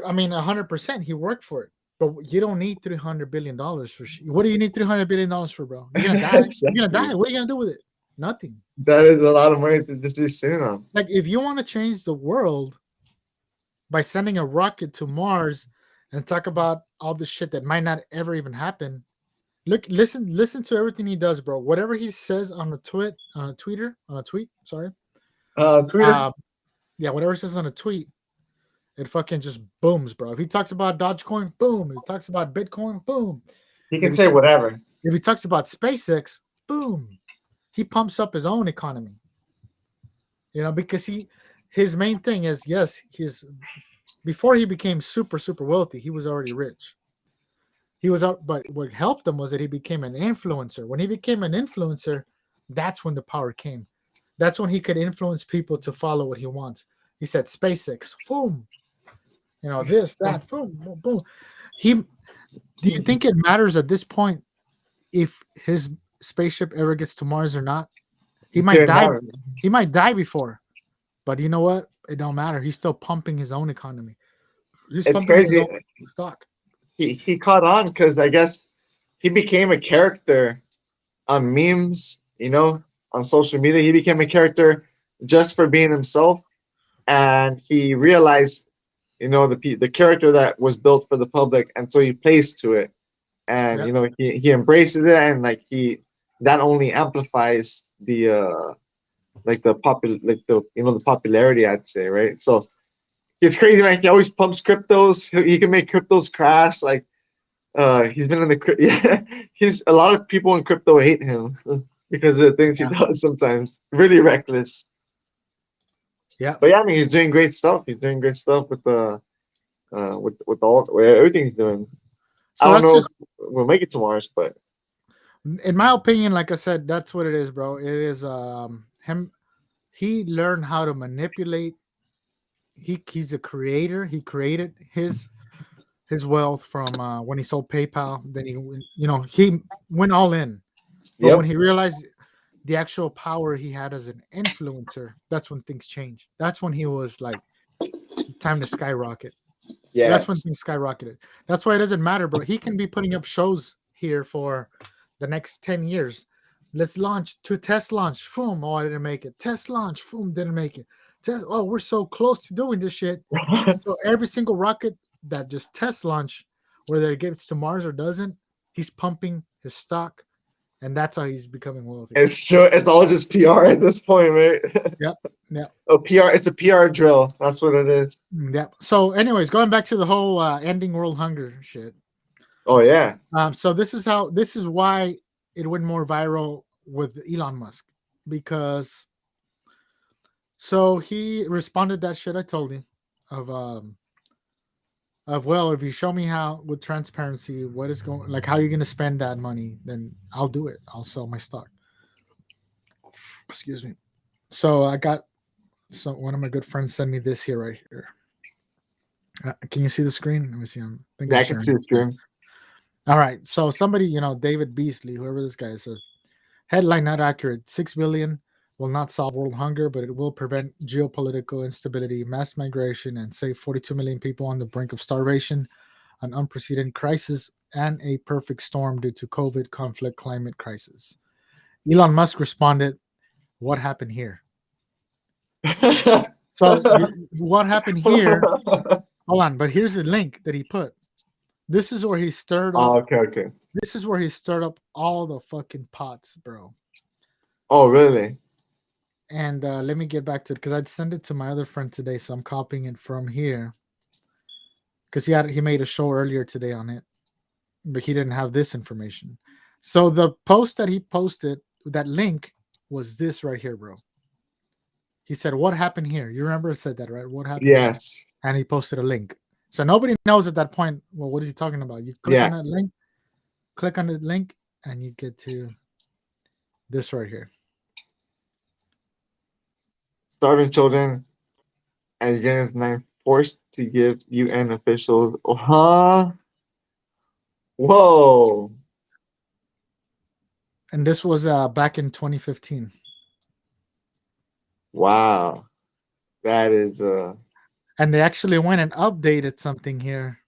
I mean, 100% he worked for it. But you don't need $300 billion for what do you need $300 billion for, bro? You're gonna die. You're gonna Exactly. die. What are you gonna do with it? Nothing. That is a lot of money to just be sitting on. Like, if you want to change the world by sending a rocket to Mars and talk about all the shit that might not ever even happen, listen to everything he does, bro. Whatever he says on a tweet, sorry. Twitter. Uh, yeah, whatever he says on a tweet, it fucking just booms, bro. If he talks about Dogecoin, boom. If he talks about Bitcoin, boom. He If can he say ta- whatever. if he talks about SpaceX, boom. He pumps up his own economy. Because his main thing is, yes, his before he became super super wealthy, he was already rich. He was out, but what helped him was that he became an influencer. When he became an influencer, that's when the power came. That's when he could influence people to follow what he wants. He said SpaceX, boom, this, that, boom, boom, boom. He Do you think it matters at this point if his spaceship ever gets to Mars or not? He He might couldn't die. have. He might die before, but you know what? It don't matter. He's still pumping his own economy. He's It's pumping his crazy. own stock. He caught on because I guess he became a character on memes, on social media. He became a character just for being himself, and he realized, the character that was built for the public, and so he plays to it, and Yeah, he embraces it, and like he that only amplifies the the popularity, I'd say, right? So it's crazy, man. He always pumps cryptos. He can make cryptos crash. Like he's been in the yeah. He's a lot of people in crypto hate him because of the things he yeah, does sometimes. Really reckless. yeah. But yeah, I mean, he's doing great stuff. He's doing great stuff with the with all with everything he's doing. I So don't that's know if just, we'll make it to Mars, but in my opinion, like I said, that's what it is, bro. It is him. He learned how to manipulate. He's a creator. He created his wealth from when he sold PayPal. Then he went all in. But when yep. he realized the actual power he had as an influencer, that's when things changed. That's when he was like, time to skyrocket. That's when Yes. things skyrocketed. That's why it doesn't matter, bro. He can be putting up shows here for the next 10 years. Let's launch to test launch. Boom. Oh, I didn't make it. Test launch. Boom. Didn't make it. Test. Oh, we're so close to doing this shit. So every single rocket that just test launch, whether it gets to Mars or doesn't, he's pumping his stock, and that's how he's becoming wealthy. It's sure it's all just PR at this point, right? Yep. Yep. Oh, PR. It's a PR drill. That's what it is. Yep. So, anyways, going back to the whole ending world hunger shit. Oh yeah. So this is why it went more viral with Elon Musk, because so he responded that shit I told you of well, if you show me how with transparency what is going, like how you're gonna spend that money, then I'll do it. I'll sell my stock. Excuse me. So I got, so one of my good friends sent me this here right here. Can you see the screen? Let me see. I think Yeah, I'm I can see sharing. the stream. All right. So somebody, David Beasley, whoever this guy is, headline not accurate. 6 billion will not solve world hunger, but it will prevent geopolitical instability, mass migration, and save 42 million people on the brink of starvation, an unprecedented crisis, and a perfect storm due to COVID, conflict, climate crisis. Elon Musk responded, "What happened here?" So what happened here? Hold on, but here's the link that he put. This is where he stirred Oh, up. okay, okay. This is where he stirred up all the fucking pots, bro. Oh, really? And let me get back to it because I'd send it to my other friend today, so I'm copying it from here because he made a show earlier today on it, but he didn't have this information. So the post that he posted, that link was this right here, bro. He said, "What happened here?" You remember it said that, right? What happened here? Yes. And he posted a link. So nobody knows at that point. Well, what is he talking about? You click on Yeah. that link, click on the link, and you get to this right here. Starving children as young as 9 forced to give UN officials. Oh, huh? Whoa. And this was back in 2015. Wow. That is And they actually went and updated something here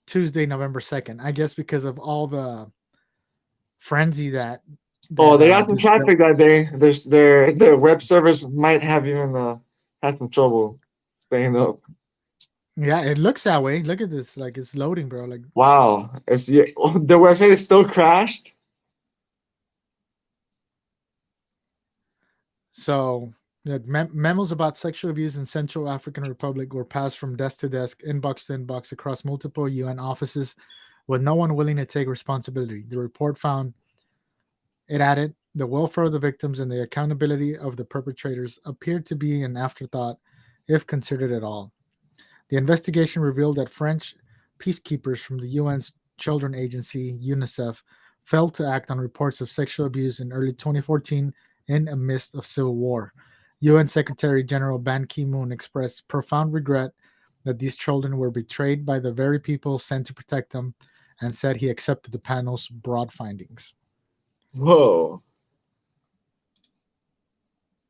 Tuesday, November 2nd. I guess because of all the frenzy that oh, they got some this traffic that day. Their web servers might have even had some trouble staying up. yeah, it looks that way. Look at this, like it's loading, bro. Like Wow. It's yeah, the website is still crashed. so. Memos about sexual abuse in Central African Republic were passed from desk to desk, inbox to inbox across multiple UN offices, with no one willing to take responsibility. The report found, it added, the welfare of the victims and the accountability of the perpetrators appeared to be an afterthought, if considered at all. The investigation revealed that French peacekeepers from the UN's Children Agency, UNICEF, failed to act on reports of sexual abuse in early 2014 in a midst of civil war. UN Secretary General Ban Ki-moon expressed profound regret that these children were betrayed by the very people sent to protect them, and said he accepted the panel's broad findings. Whoa.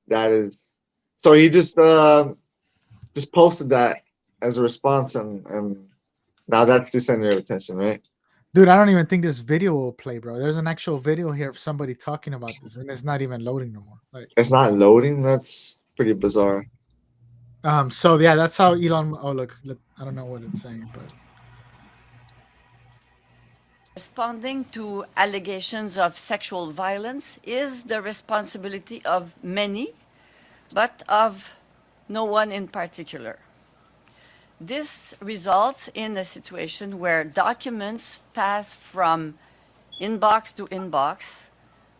That is so he just posted that as a response, and now that's the center of attention, right? Dude, I don't even think this video will play, bro. There's an actual video here of somebody talking about this, and it's not even loading no more. Like, It's not loading. That's pretty bizarre. so yeah, that's how Elon. Oh, look, I don't know what it's saying, but Responding to allegations of sexual violence is the responsibility of many, but of no one in particular. This results in a situation where documents pass from inbox to inbox,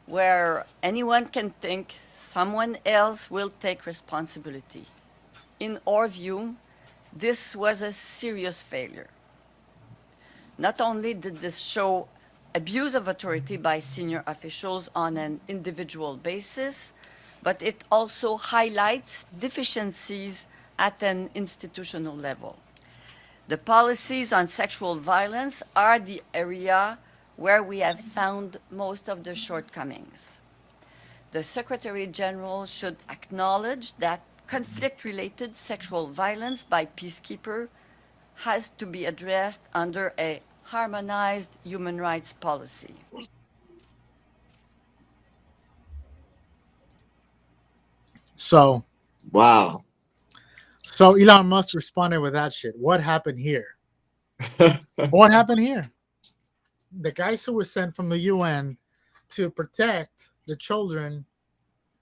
where anyone can think someone else will take responsibility. In our view, this was a serious failure. Not only did this show abuse of authority by senior officials on an individual basis, but it also highlights deficiencies at an institutional level. The policies on sexual violence are the area where we have found most of the shortcomings. The Secretary General should acknowledge that conflict-related sexual violence by peacekeepers has to be addressed under a harmonized human rights policy. so Wow. so Elon Musk responded with that shit. What happened here? What happened here? The guys who were sent from the UN to protect the children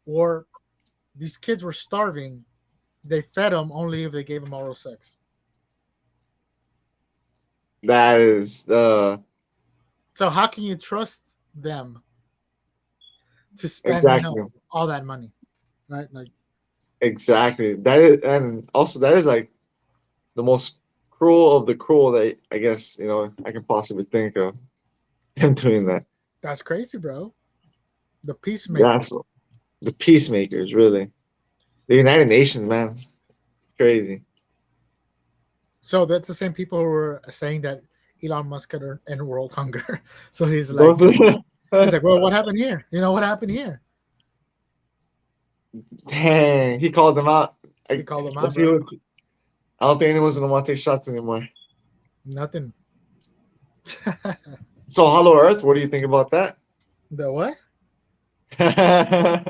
were these kids were starving. They fed them only if they gave them oral sex. That is So how can you trust them to spend exactly all that money, right? Like, exactly that is, and also that is like the most cruel of the cruel that I guess I can possibly think of them doing that. that's crazy, bro. The peacemaker. That's the peacemakers, really. The United Nations, man, it's crazy. So that's the same people who were saying that Elon Musk could end world hunger. So Those he's like, well, what happened here? What happened here? dang, he called them out. He called them out, Let's see bro. what. I don't think anyone's gonna want to take shots anymore. Nothing. So Hollow Earth, what do you think about that? The what? The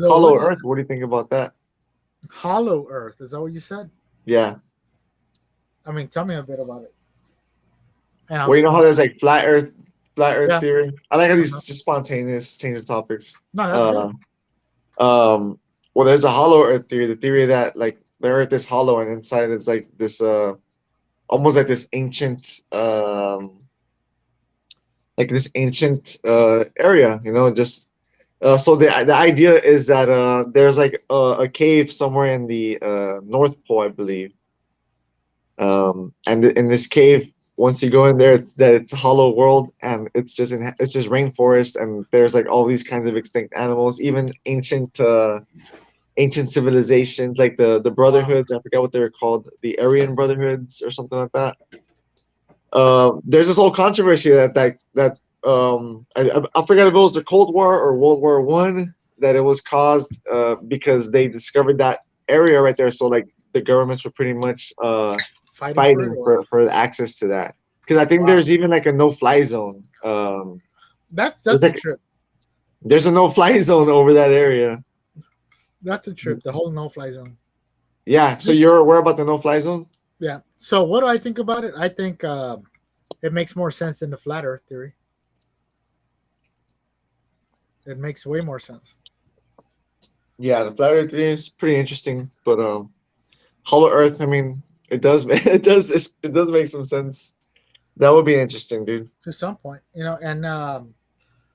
Hollow what? Earth, what do you think about that? Hollow Earth. Is that what you said? Yeah. I mean, tell me a bit about it. And Well, you know how there's like flat Earth yeah. theory. I like how these Uh-huh. just spontaneous change of topics. No, that's good. Uh, well, there's a Hollow Earth theory. The theory that like the Earth is hollow and inside is like this almost like this ancient area. Just so the idea is that there's like a cave somewhere in the North Pole, I believe. And in this cave, once you go in there, it's a hollow world, and it's just rainforest, and there's like all these kinds of extinct animals, even ancient civilizations like the Wow. brotherhoods. I forget what they were called, the Aryan brotherhoods or something like that. There's this whole controversy I forget if it was the Cold War or World War I, that it was caused because they discovered that area right there. So like the governments were pretty much Fighting for it? fighting Or? for the access to that. Because I think Wow. there's even like a no-fly zone. That's There's a like trip. there's a no-fly zone over that area. That's a trip. The whole no-fly zone. Yeah. So you're aware about the no-fly zone? Yeah. So what do I think about it? I think it makes more sense than the flat Earth theory. It makes way more sense. Yeah, the flat Earth theory is pretty interesting, but Hollow Earth, I mean, it does it does make some sense. That would be interesting, dude. To some point, and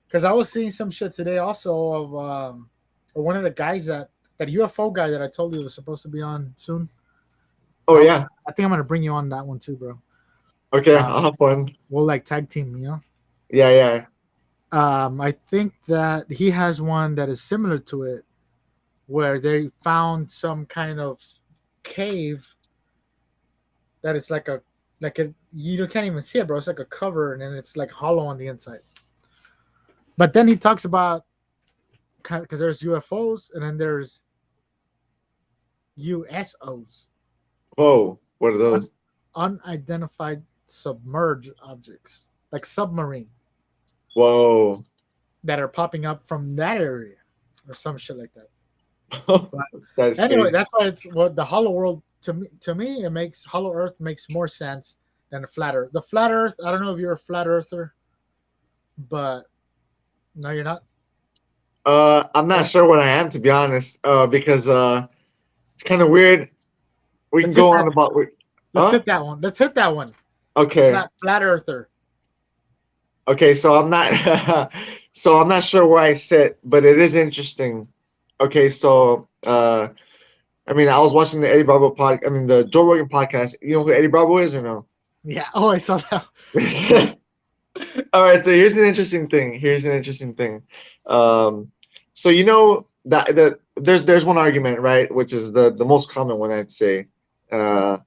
because I was seeing some shit today also of one of the guys that UFO guy that I told you was supposed to be on soon. Oh yeah. I think I'm gonna bring you on that one too, bro. Okay, Uh, I'll have fun. we'll like tag team. Yeah, yeah. I think that he has one that is similar to it, where they found some kind of cave that is like a you can't even see it, bro. It's like a cover, and then it's like hollow on the inside. But then he talks about because there's UFOs and then there's USOs, Whoa, what are those? unidentified submerged objects. like submarine, Whoa. that are popping up from that area, or some shit like that. But That's anyway, crazy. that's why it's what the hollow world to me. To me, it makes hollow Earth makes more sense than the flat Earth. The flat Earth, I don't know if you're a flat earther, but no, you're not. I'm not Oh, sure what I am, to be honest. Because it's kind of weird. We can let's hit go on that. about. Let's Huh? hit that one. Let's hit that one. Okay. Flat earther. Okay. So I'm not. So I'm not sure where I sit, but it is interesting. Okay. So I mean, I was watching the Eddie Bravo I mean, the Joe Rogan podcast. You know who Eddie Bravo is or no? Yeah. Oh, I saw that. Yeah. All right, so here's an interesting thing. Here's an interesting thing. Um, so you know that there's one argument, right, which is the most common one, I'd say. Uh,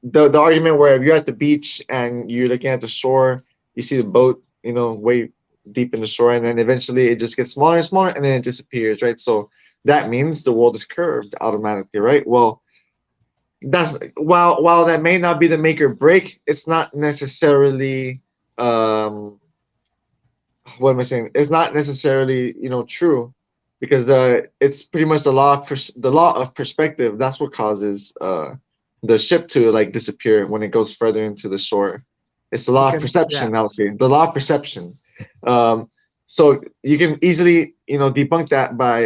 the argument where if you're at the beach and you're looking at the shore, you see the boat, way deep in the shore, and then eventually it just gets smaller and smaller, and then it disappears, right? So that means the world is curved automatically, right? Well, that's while that may not be the make or break, it's not necessarily um what am I saying? It's not necessarily true, because it's pretty much the law of perspective. That's what causes the ship to like disappear when it goes further into the shore. It's the You law of can. Yeah. perception. I'll say the law of perception. Um, so you can easily debunk that by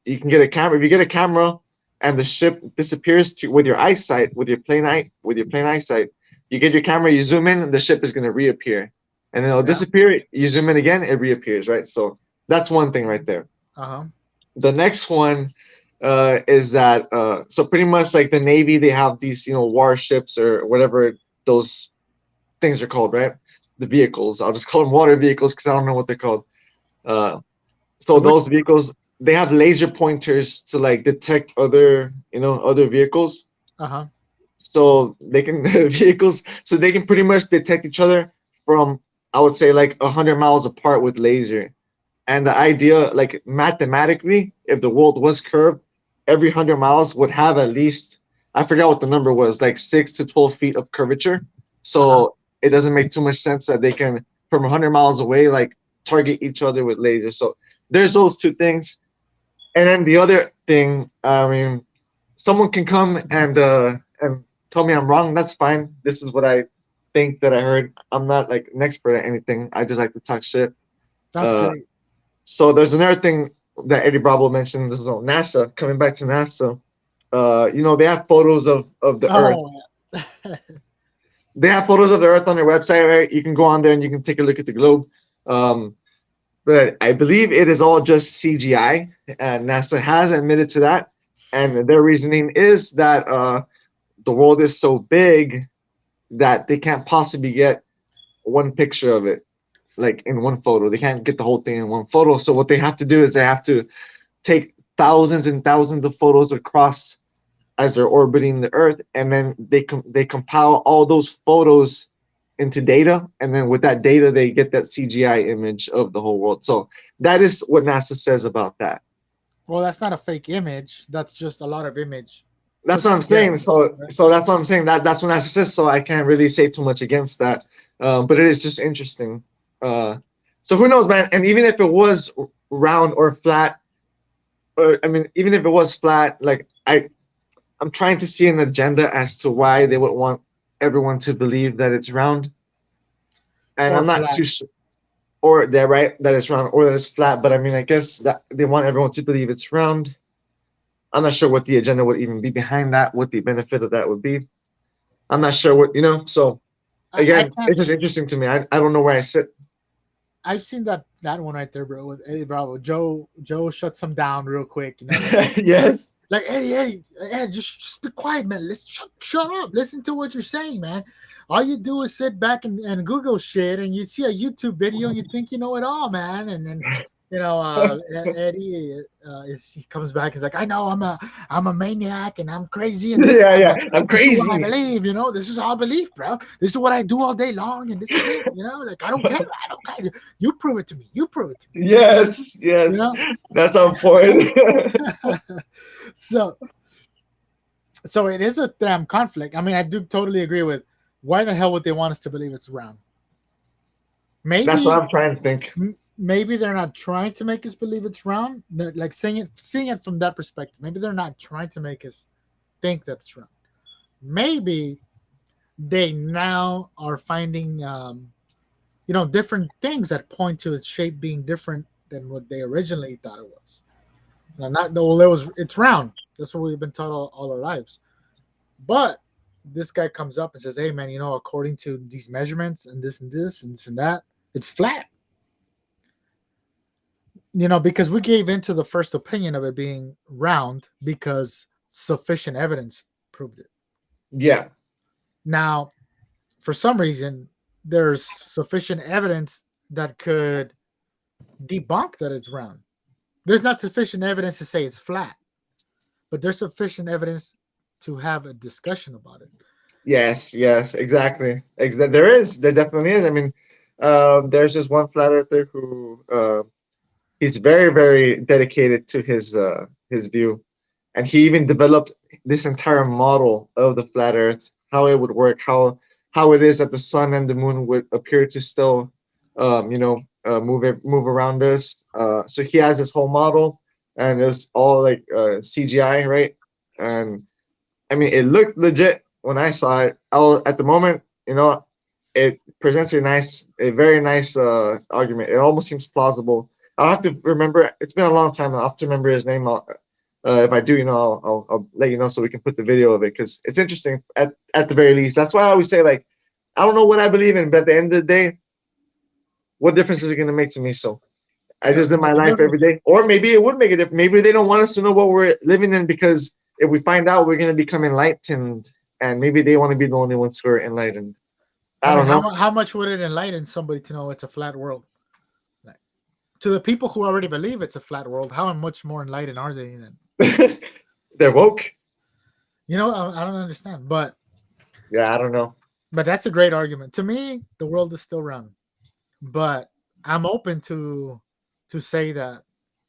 you can get a camera. If you get a camera and the ship disappears with your eyesight, with your plain eyesight, you get your camera, you zoom in, the ship is going to reappear, and then it'll Yeah. disappear. You zoom in again, it reappears, right? So that's one thing right there. Uh huh. The next one is that so pretty much like the Navy, they have these warships or whatever those things are called, right? The vehicles. I'll just call them water vehicles because I don't know what they're called. Uh, so Which? those vehicles, they have laser pointers to like detect other vehicles. Uh huh. So they can vehicles, so they can pretty much detect each other from, I would say, like 100 miles apart with laser. And the idea, like mathematically, if the world was curved, every 100 miles would have at least, I forgot what the number was, like 6 to 12 feet of curvature. Uh huh. So it doesn't make too much sense that they can, from 100 miles away, like target each other with lasers. So there's those two things. And then the other thing, I mean, someone can come and tell me I'm wrong. That's fine. This is what I think that I heard. I'm not like an expert at anything. I just like to talk shit. That's Uh, great. so there's another thing that Eddie Bravo mentioned. This is on NASA. Coming back to NASA, they have photos of the Earth. Oh. They have photos of the Earth on their website, right? You can go on there and you can take a look at the globe. Um, but I believe it is all just CGI, and NASA has admitted to that. And their reasoning is that the world is so big that they can't possibly get one picture of it, like in one photo. They can't get the whole thing in one photo. So what they have to do is they have to take thousands and thousands of photos across as they're orbiting the Earth, and then they compile all those photos into data, and then with that data they get that CGI image of the whole world. So that is what NASA says about that. Well, that's not a fake image. That's just a lot of image That's put what I'm saying. together. So Right? so that's what I'm saying. That's what NASA says. So I can't really say too much against that. But it is just interesting. Uh, so who knows, man? And even if it was round or flat, or I mean, even if it was flat, like I'm trying to see an agenda as to why they would want everyone to believe that it's round, and Or I'm not flat. too sure. Or they're right that it's round, or that it's flat. But I mean, I guess that they want everyone to believe it's round. I'm not sure what the agenda would even be behind that, what the benefit of that would be. I'm not sure So I again, can't. it's just interesting to me. I don't know where I sit. I've seen that one right there, bro, with Eddie Bravo. Joe shuts him down real quick. Yes. Like Eddie, just be quiet, man. Listen, shut up. Listen to what you're saying, man. All you do is sit back and Google shit, and you see a YouTube video, and you think you know it all, man. And then, Eddie he comes back. He's like, I know, I'm a maniac, and I'm crazy, and this, Yeah, that, yeah. but I'm this is what I crazy. believe. This is all I believe, bro. This is what I do all day long, and this is it. Like I don't care. I don't care. You prove it to me. You prove it to me. Yes, You yes. know. That's on point. So it is a damn conflict. I mean, I do totally agree with why the hell would they want us to believe it's round? That's what Maybe I'm trying to think. maybe they're not trying to make us believe it's round. They're like seeing it from that perspective. Maybe they're not trying to make us think that it's round. Maybe they now are finding different things that point to its shape being different than what they originally thought it was. Now, not well, it's round. That's what we've been taught all our lives. But this guy comes up and says, "Hey, man, according to these measurements and this and this and this and that, it's flat." Because we gave into the first opinion of it being round because sufficient evidence proved it. Yeah. Now, for some reason, there's sufficient evidence that could debunk that it's round. There's not sufficient evidence to say it's flat, but there's sufficient evidence to have a discussion about it. Yes, exactly. There definitely is. I mean, there's just one flat earther who he's very, very dedicated to his view, and he even developed this entire model of the flat Earth, how it would work, how it is that the sun and the moon would appear to still, move around us. So he has this whole model, and it's all like CGI, right? And I mean, it looked legit when I saw it. At the moment, it presents a very nice argument. It almost seems plausible. I'll have to remember. It's been a long time. I'll have to remember his name. If I do, I'll let you know so we can put the video of it because it's interesting at the very least. That's why I always say, like, I don't know what I believe in, but at the end of the day, what difference is it going to make to me? So I just live my life every day. Or maybe it would make a difference. Maybe they don't want us to know what we're living in because if we find out, we're going to become enlightened, and maybe they want to be the only ones who are enlightened. I don't know. How much would it enlighten somebody to know it's a flat world? Like, to the people who already believe it's a flat world, how much more enlightened are they then? They're woke. I don't understand, but yeah, I don't know. But that's a great argument. To me, the world is still round, but I'm open to say that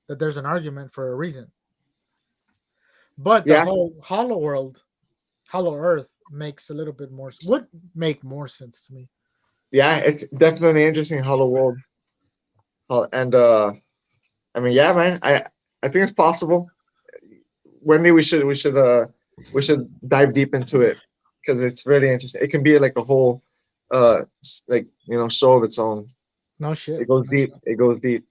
there's an argument for a reason. But the whole hollow Earth makes a little bit would make more sense to me. Yeah, it's definitely interesting hollow world. And I mean, yeah, man, I think it's possible. One day we should dive deep into it because it's really interesting. It can be like a whole show of its own. No shit. It goes deep. Shit. It goes deep.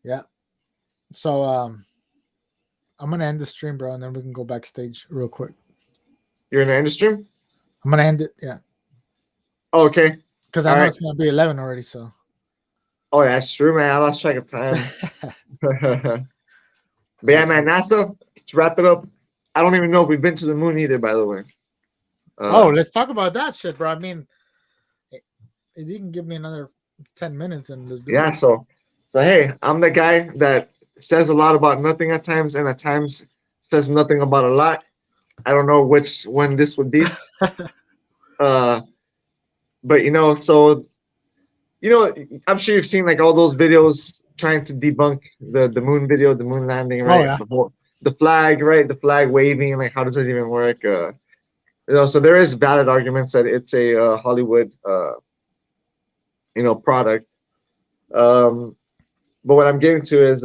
Yeah. So I'm gonna end the stream, bro, and then we can go backstage real quick. You're gonna end the stream? I'm gonna end it. Yeah. Oh, okay. Because I know it's gonna be 11 already. So. Oh, yeah, that's true, man. I lost track of time. But yeah, man, NASA. Let's wrap it up. I don't even know if we've been to the moon either, by the way. Let's talk about that shit, bro. I mean, if you can give me another 10 minutes and let's do it. Yeah. So hey, I'm the guy that says a lot about nothing at times, and at times says nothing about a lot. I don't know which one this would be. But I'm sure you've seen like all those videos trying to debunk the moon video, the moon landing, right? Oh, yeah. The flag, right? The flag waving, like how does that even work? So there is valid arguments that it's a Hollywood, product. But what I'm getting to is,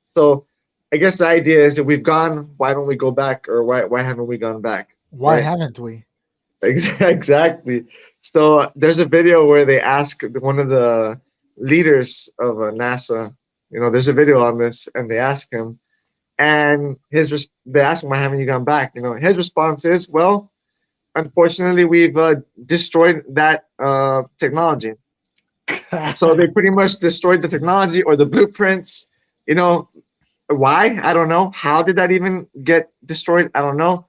so I guess the idea is that we've gone. Why don't we go back, or why haven't we gone back? Why haven't we? Exactly. So there's a video where they ask one of the leaders of NASA. There's a video on this, and they ask him, and they ask him, "Why haven't you gone back?" His response is, "Well, unfortunately, we've destroyed that technology." So they pretty much destroyed the technology or the blueprints. Why? I don't know. How did that even get destroyed? I don't know.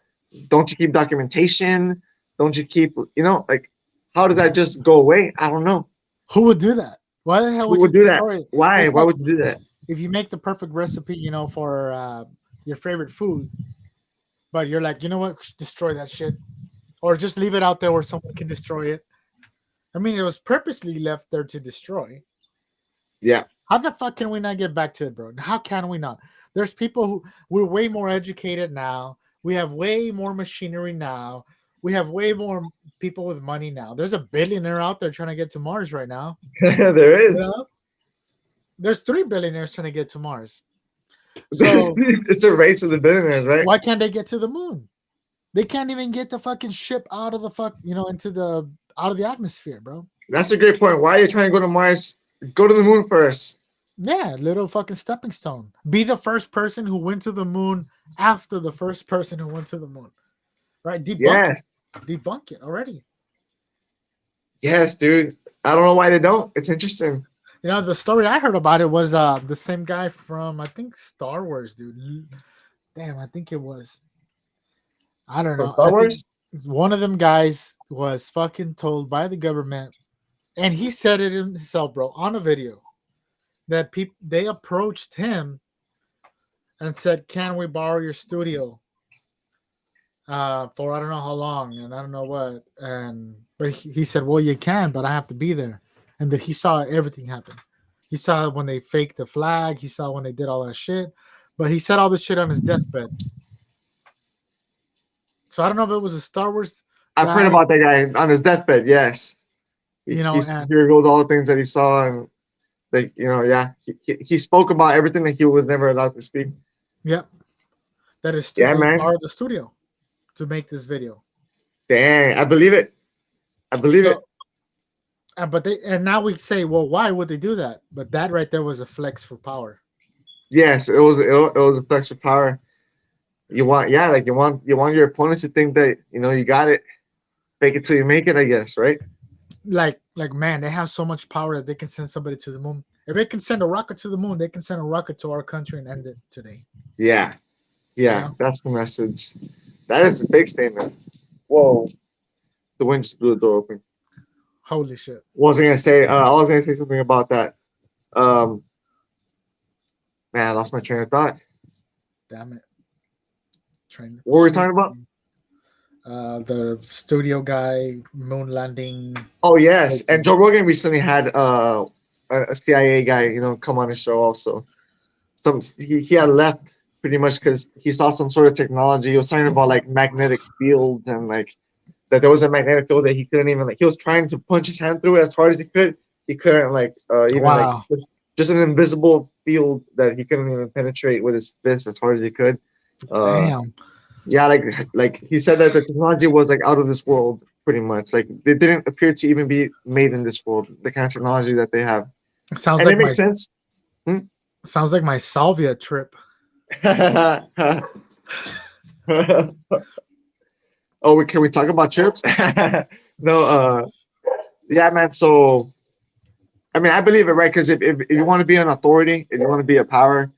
Don't you keep documentation? Don't you keep, how does that just go away? I don't know. Who would do that? Why the hell would you do that? Why? Why would you do that? If you make the perfect recipe, for your favorite food, but you're like, you know what, destroy that shit, or just leave it out there where someone can destroy it. I mean, it was purposely left there to destroy. Yeah. How the fuck can we not get back to it, bro? How can we not? There's people we're way more educated now. We have way more machinery now. We have way more people with money now. There's a billionaire out there trying to get to Mars right now. There You is. know? There's 3 billionaires trying to get to Mars. So It's a race of the billionaires, right? why can't they get to the moon? They can't even get the fucking ship out of the into the out of the atmosphere, bro. That's a great point. Why are you trying to go to Mars? Go to the moon first. Yeah, little fucking stepping stone. Be the first person who went to the moon after the first person who went to the moon. Right? Yeah. Debunk it already. Yes, dude. I don't know why they don't. It's interesting. You know, the story I heard about it was the same guy from I think Star Wars, dude. Damn, I think it was. I don't From know. Star I think Wars? one of them guys was fucking told by the government, and he said it himself, bro, on a video, that people they approached him and said, "Can we borrow your studio for I don't know how long and I don't know what?" And but he said, "Well, you can, but I have to be there." And that he saw everything happen. He saw when they faked the flag. He saw when they did all that shit. But he said all this shit on his deathbed. So I don't know if it was a Star Wars I've heard guy, about that guy on his deathbed. Yes, you know, he revealed all the things that he saw, and like yeah, he spoke about everything that he was never allowed to speak. yep, that is Yeah, they man. borrowed the studio to make this video. Dang, I believe it. I believe it. So, but now we say, well, why would they do that? But that right there was a flex for power. Yes, it was a flex of power. You want like you want your opponents to think that you got it. Fake it till you make it, I guess, right? Like man, they have so much power that they can send somebody to the moon. If they can send a rocket to the moon, they can send a rocket to our country and end it today. Yeah, Yeah. that's the message. That is a big statement. Whoa, the wind just blew the door open. Holy shit! What was I gonna say? I was gonna say something about that. Um, Man, I lost my train of thought. Damn it! Train. What were we talking about? The studio guy, moon landing. Oh yes, and Joe Rogan recently had a CIA guy, come on his show also. He had left pretty much because he saw some sort of technology. He was talking about like magnetic fields and like that there was a magnetic field that he couldn't even like. He was trying to punch his hand through it as hard as he could. He couldn't like even Wow. like just an invisible field that he couldn't even penetrate with his fist as hard as he could. Damn. Yeah, like he said that the technology was like out of this world, pretty much. Like they didn't appear to even be made in this world. The kind of technology that they have, It sounds and like it makes sense. sounds like my salvia trip. Oh, can we talk about trips? No, yeah, man. So, I mean, I believe it, right? Because if you want to be an authority, if you want to be a power,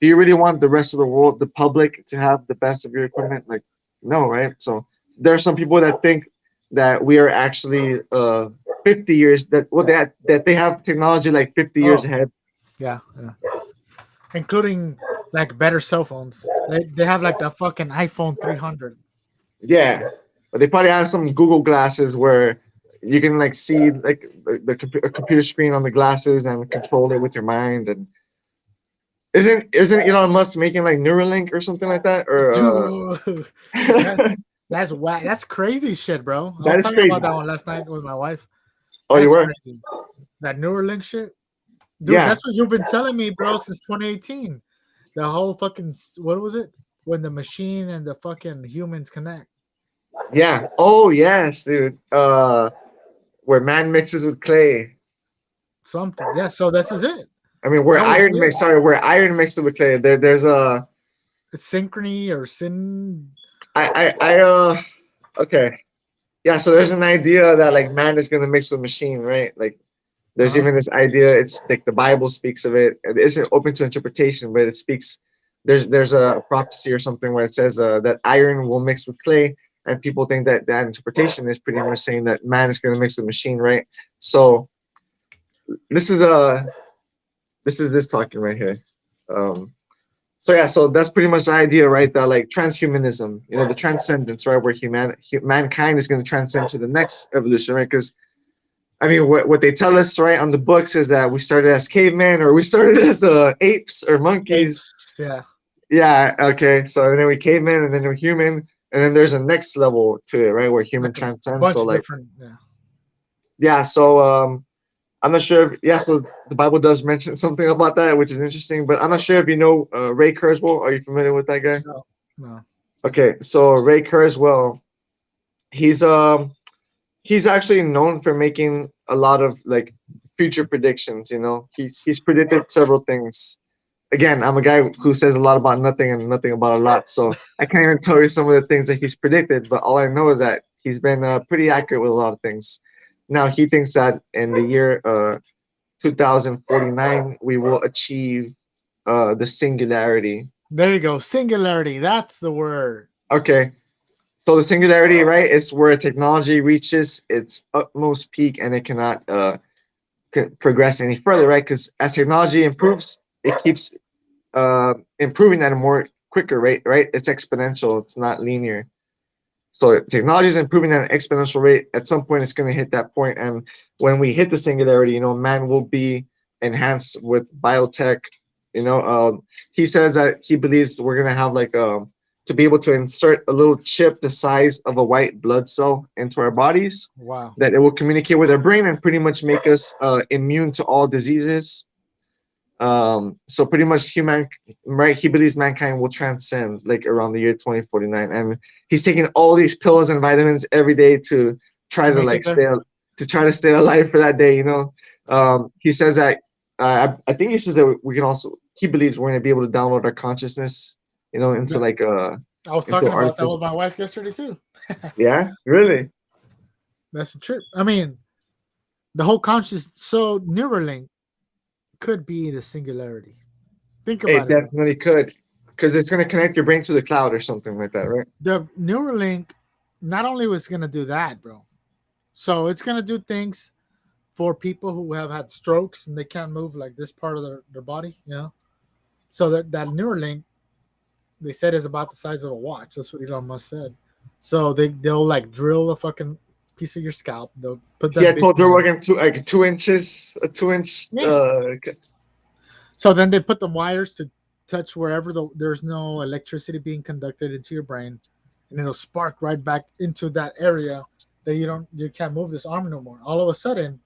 do you really want the rest of the world, the public, to have the best of your equipment? Like, no, right? So there are some people that think that we are actually 50 years that they have technology like 50 years ahead. Yeah. Including like better cell phones. They have like the fucking iPhone 300. Yeah, but they probably have some Google glasses where you can like see like a computer screen on the glasses and control it with your mind. And isn't Elon Musk making like Neuralink or something like that? Or Dude, that's whack. That's crazy shit, bro. I that was is talking crazy. about that one last night with my wife. Oh, you That's were? crazy. That Neuralink shit. Dude, Yeah. that's what you've been telling me, bro, since 2018. The whole fucking what was it? When the machine and the fucking humans connect. Yeah. Oh yes, dude. Where man mixes with clay. Something. Yeah, so this is it. I mean, where That was iron it. mix. Sorry, where iron mixes with clay. There's a. It's synchrony or syn. Okay. Yeah. So there's an idea that like man is gonna mix with machine, right? Like there's Uh-huh. even this idea. It's like the Bible speaks of it. It isn't open to interpretation, but it speaks. There's a prophecy or something where it says that iron will mix with clay, and people think that that interpretation is pretty much saying that man is going to mix with machine, right? So this is this talking right here. So yeah, so that's pretty much the idea, right? That like transhumanism, the transcendence, right? Where mankind is going to transcend to the next evolution, right? Because I mean, what they tell us, right, on the books is that we started as cavemen or we started as apes or monkeys. Apes. Yeah. Yeah. Okay. So then we cavemen and then we're human. and then there's a next level to it, right, where human like a transcends. bunch So of like, different. Yeah. yeah, so I'm not sure if, yeah, so the Bible does mention something about that, which is interesting, but I'm not sure if you know Ray Kurzweil. Are you familiar with that guy? No. No. Okay, so Ray Kurzweil, he's he's actually known for making a lot of like future predictions. He's predicted several things. Again, I'm a guy who says a lot about nothing and nothing about a lot, so I can't even tell you some of the things that he's predicted. But all I know is that he's been pretty accurate with a lot of things. Now he thinks that in the year 2049 we will achieve the singularity. There you go. Singularity. That's the word. Okay, so the singularity, right, is where technology reaches its utmost peak and it cannot progress any further, right? Because as technology improves, it keeps improving at a more quicker rate, right? It's exponential. It's not linear. So technology is improving at an exponential rate. At some point, it's going to hit that point, and when we hit the singularity, man will be enhanced with biotech. He says that he believes we're going to have like to be able to insert a little chip the size of a white blood cell into our bodies, Wow. that it will communicate with our brain and pretty much make us immune to all diseases. So pretty much right? He believes mankind will transcend like around the year 2049, and he's taking all these pills and vitamins every day to try To to make like it there. stay alive for that day. He says that I think he says that we can also. He believes we're going to be able to download our consciousness, into Yeah. like I was into talking about that artificial. with my wife yesterday too. Yeah, really. That's the trip. I mean, the whole conscious. So Neuralink could be the singularity. Think It about it, bro. definitely could, because it's going to connect your brain to the cloud or something like that, right? The Neuralink not only was going to do that, bro. So it's going to do things for people who have had strokes and they can't move like this part of their body, So that Neuralink, they said, is about the size of a watch. That's what Elon Musk said. So they'll like drill a fucking piece of your scalp. They'll put He that had big told Joe thing there. Rogan like 2 inches, a 2 inch. Yeah. So then they put the wires to touch wherever there's no electricity being conducted into your brain, and it'll spark right back into that area that you can't move this arm no more. All of a sudden,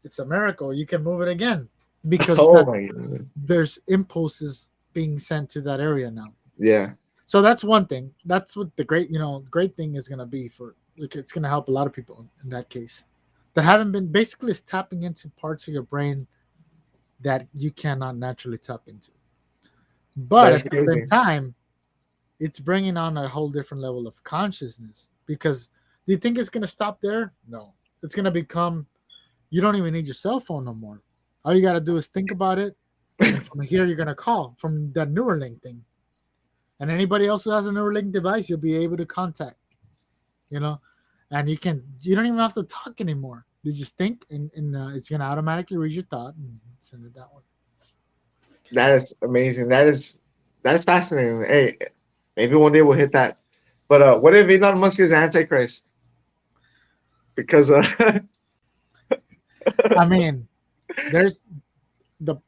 it's a miracle. You can move it again because Oh that my god. there's impulses being sent to that area now. Yeah. So that's one thing. That's what the great thing is gonna be for. Like, it's gonna help a lot of people in that case that haven't been basically is tapping into parts of your brain that you cannot naturally tap into. But That at is the same crazy. time, it's bringing on a whole different level of consciousness. Because do you think it's gonna stop there? No, it's gonna become. You don't even need your cell phone no more. All you gotta do is think about it, and from here you're gonna call from that Neuralink thing. And anybody else who has a Neuralink device, you'll be able to contact. You know, and you don't even have to talk anymore. You just think, and it's gonna automatically read your thought and send it that way. That is amazing. That is fascinating. Hey, maybe one day we'll hit that. But what if Elon Musk is Antichrist? Because I mean, there's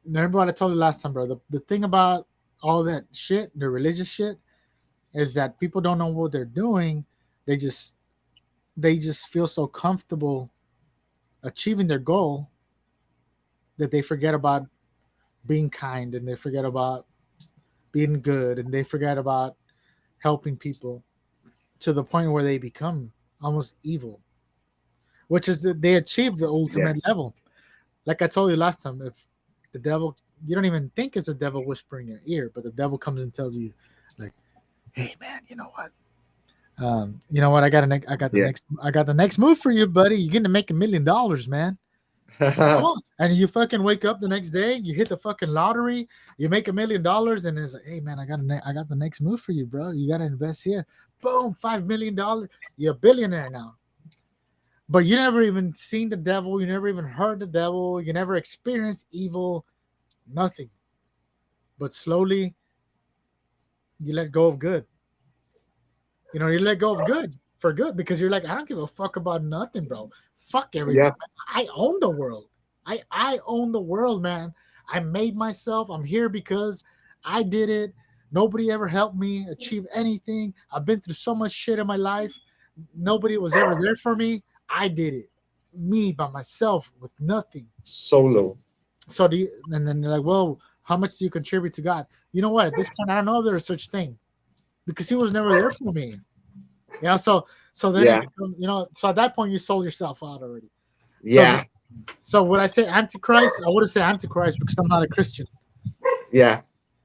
remember what I told you last time, bro. The thing about all that shit, the religious shit, is that people don't know what they're doing. They just feel so comfortable achieving their goal that they forget about being kind, and they forget about being good, and they forget about helping people to the point where they become almost evil, which is that they achieve the yeah, ultimate level. Like I told you last time, if the devil, you don't even think it's a devil whispering in your ear, but the devil comes and tells you, like, "Hey, man, you know what? I got yeah. I got the next move for you, buddy. You're gonna make $1 million, man. Come on!" And you fucking wake up the next day, you hit the fucking lottery, you make $1 million, and it's like, "Hey, man, I got the next move for you, bro. You gotta invest here." Boom, $5 million. You're a billionaire now. But you never even seen the devil. You never even heard the devil. You never experienced evil. Nothing. But slowly, you let go of good. You let go of good for good because you're like, I don't give a fuck about nothing, bro. Fuck Yeah. everything. I own the world. I own the world, man. I made myself. I'm here because I did it. Nobody ever helped me achieve anything. I've been through so much shit in my life. Nobody was ever there for me. I did it, me by myself with nothing. Solo. So and then they're like, well, how much do you contribute to God? You know what? At this point, I don't know if there's such thing because He was never there for me. Yeah. So then Yeah. so at that point you sold yourself out already. Yeah. So would I say Antichrist? I wouldn't say Antichrist because I'm not a Christian. Yeah.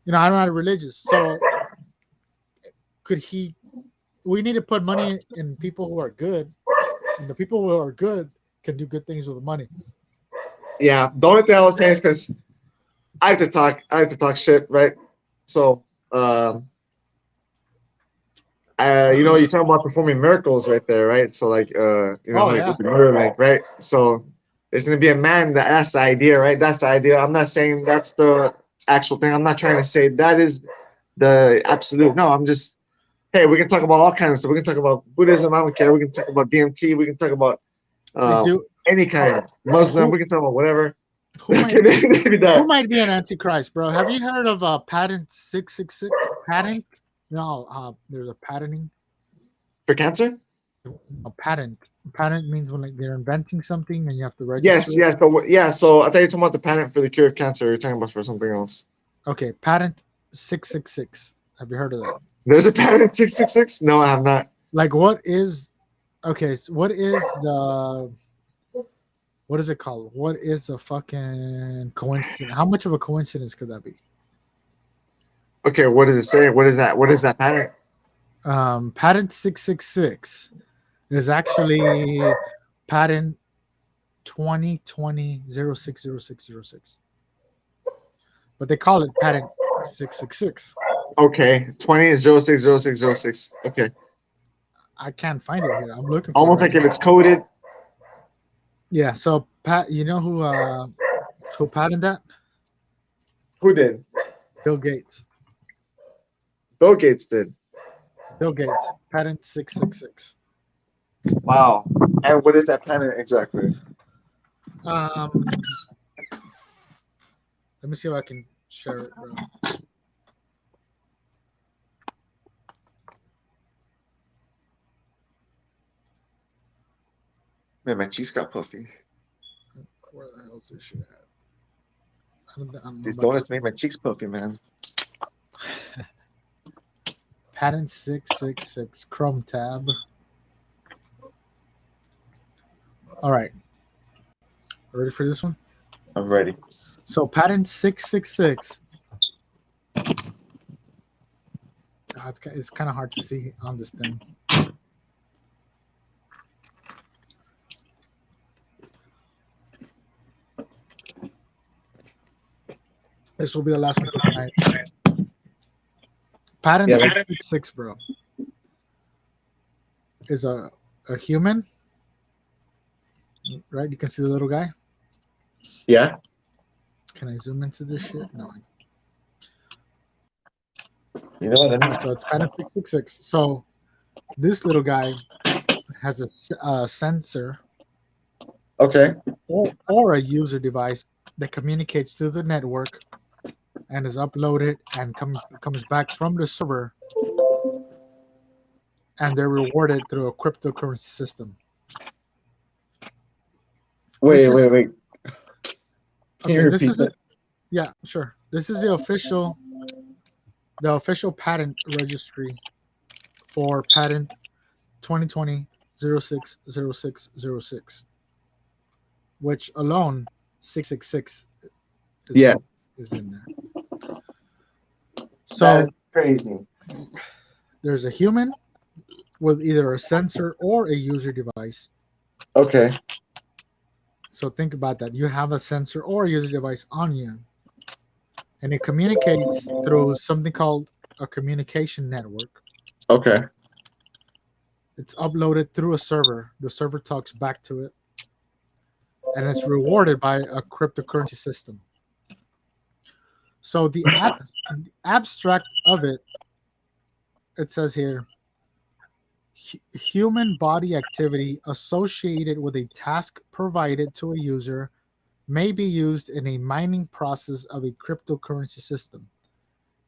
I'm not religious. So could he? We need to put money in people who are good, and the people who are good can do good things with the money. Yeah. The only thing I was saying is because I like to talk. I like to talk shit, right? So, you're talking about performing miracles right there, right? So, like, Oh like yeah. with the Neuralink, right? So, there's gonna be a man that's the idea, right? That's the idea. I'm not saying that's the actual thing. I'm not trying to say that is the absolute. No, I'm just, hey, we can talk about all kinds of stuff. We can talk about Buddhism. I don't care. We can talk about DMT. We can talk about They do. any kind Muslim. Who, We can talk about whatever. who might be? Maybe Who that might be an Antichrist, bro? Have you heard of patent 666? Patent? No, there's a patenting. for cancer. A patent. Patent means when like they're inventing something and you have to register. Yes, yes. So yeah, so I thought you were talking about the patent for the cure of cancer. You're talking about for something else. Okay, patent 666. Have you heard of that? There's a patent 666. No, I have not. Like, what is? Okay, so what is the? What is it called? What is a fucking coincidence? How much of a coincidence could that be? Okay, what does it say? What is that? What is that patent? Patent 666 is actually patent 2020-060606. But they call it patent 666. Okay, 20 06 06 06. Okay, I can't find it here. I'm looking for almost it like right if it's coded. Yeah, so Pat, you know who patented that? Who did? Bill Gates. Bill Gates did. Bill Gates, patent 666. Wow. And what is that patent exactly? Um, let me see if I can share it, bro. Man, my cheeks got puffy. Where the hell is this shit at? I'm These about donuts to- made my cheeks puffy, man. Patent 666 Chrome tab. All right. Ready for this one? I'm ready. So patent 666. It's kind of hard to see on this thing. This will be the last one for tonight. Patent 666, bro, is a human, right? You can see the little guy. Yeah. Can I zoom into this shit? No. You know what? So it's patent 666. So this little guy has a sensor Okay. or a user device that communicates to the network and is uploaded and comes back from the server, and they're rewarded through a cryptocurrency system. Wait. Can you Okay, this repeat is that? it. Yeah, sure. This is the official patent registry for patent 2020-060606, which alone 666 is in there. So That's crazy. there's a human with either a sensor or a user device. Okay. So think about that. You have a sensor or a user device on you, and it communicates through something called a communication network. Okay. It's uploaded through a server. The server talks back to it, and it's rewarded by a cryptocurrency system. So the abstract of it says here, human body activity associated with a task provided to a user may be used in a mining process of a cryptocurrency system.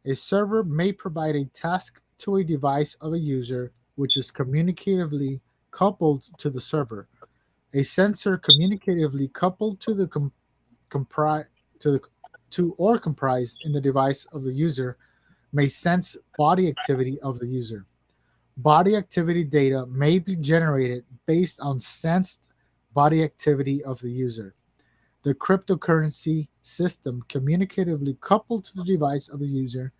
A server may provide a task to a device of a user which is communicatively coupled to the server. A sensor communicatively coupled to the compri- to the to or comprised in the device of the user may sense body activity of the user. Body activity data may be generated based on sensed body activity of the user. The cryptocurrency system communicatively coupled to the device of the user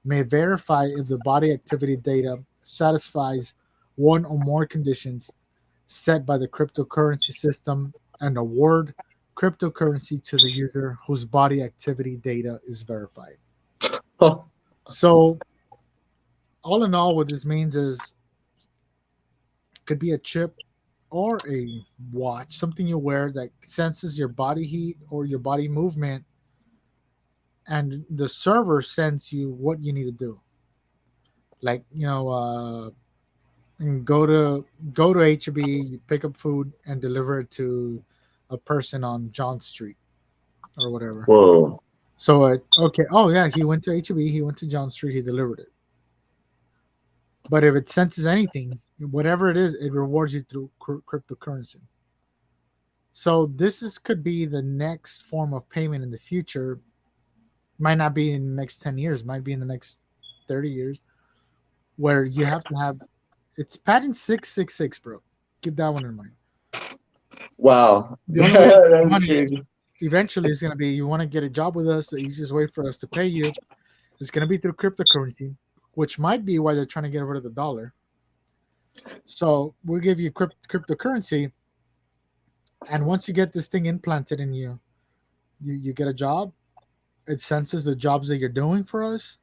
may verify if the body activity data satisfies one or more conditions set by the cryptocurrency system and award cryptocurrency to the user whose body activity data is verified. Oh, So, all in all, what this means is it could be a chip or a watch, something you wear that senses your body heat or your body movement, and the server sends you what you need to do. Like, and go to HEB, you pick up food and deliver it to a person on John Street or whatever. whoa. So okay, oh yeah, he went to HEB, he went to John Street, he delivered it. But if it senses anything, whatever it is, it rewards you through cryptocurrency. So could be the next form of payment in the future. Might not be in the next 10 years, might be in the next 30 years, where you have to have it's patent 666, bro. Keep that one in mind. Wow. The only way to make That's money crazy. eventually is going to be you want to get a job with us. The easiest way for us to pay you is going to be through cryptocurrency, which might be why they're trying to get rid of the dollar. So we'll give you cryptocurrency, and once you get this thing implanted in you, you get a job. It senses the jobs that you're doing for us,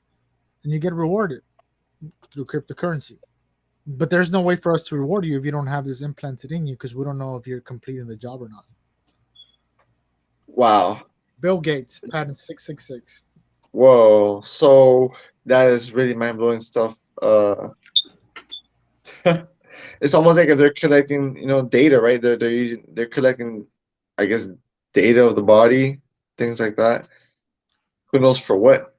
and you get rewarded through cryptocurrency. But there's no way for us to reward you if you don't have this implanted in you because we don't know if you're completing the job or not. Wow. Bill Gates, patent 666. Whoa. So that is really mind blowing stuff. It's almost like if they're collecting, data, right? They're collecting, I guess, data of the body, things like that. Who knows for what?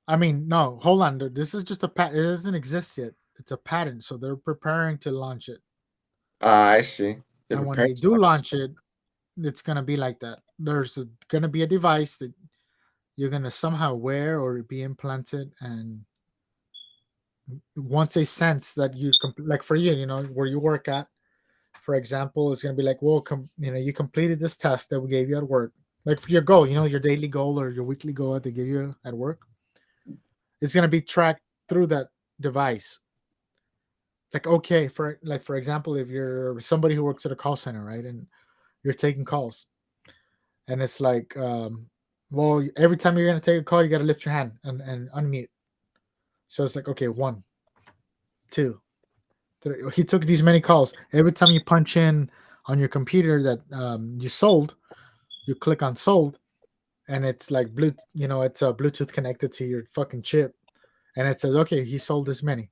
I mean, no, hold on, dude. This is just a patent. It doesn't exist yet. It's a patent, so they're preparing to launch it. Ah, I see. They're And when preparing they to do launch launch stuff. it, it's gonna be like that. There's gonna be a device that you're gonna somehow wear or be implanted, and once they sense that like for you, where you work at, for example, it's gonna be like, well, you completed this task that we gave you at work, like for your goal, your daily goal or your weekly goal that they give you at work. It's gonna be tracked through that device. Like, okay, for example, if you're somebody who works at a call center, right, and you're taking calls, and it's like, well, every time you're gonna take a call, you gotta lift your hand and unmute. So it's like, okay, one, two, three. He took these many calls. Every time you punch in on your computer that you sold, you click on sold, and it's like Bluetooth. It's a Bluetooth connected to your fucking chip, and it says, okay, he sold this many.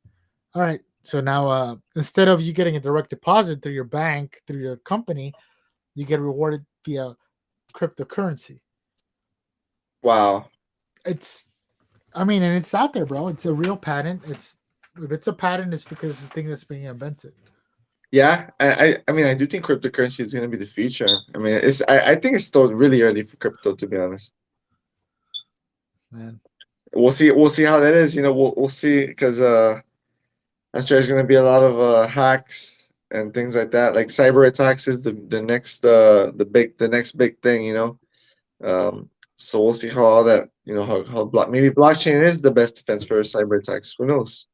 All right. So now, instead of you getting a direct deposit through your bank, through your company, you get rewarded via cryptocurrency. Wow. It's, I mean, and it's out there, bro. It's a real patent. If it's a patent, it's because it's a thing that's being invented. Yeah, I mean, I do think cryptocurrency is going to be the future. I mean, I think it's still really early for crypto, to be honest. Man, We'll see how that is. We'll see because I'm sure there's going to be a lot of hacks and things like that. Like cyber attacks is the next the next big thing. So we'll see how all that maybe blockchain is the best defense for cyber attacks. Who knows?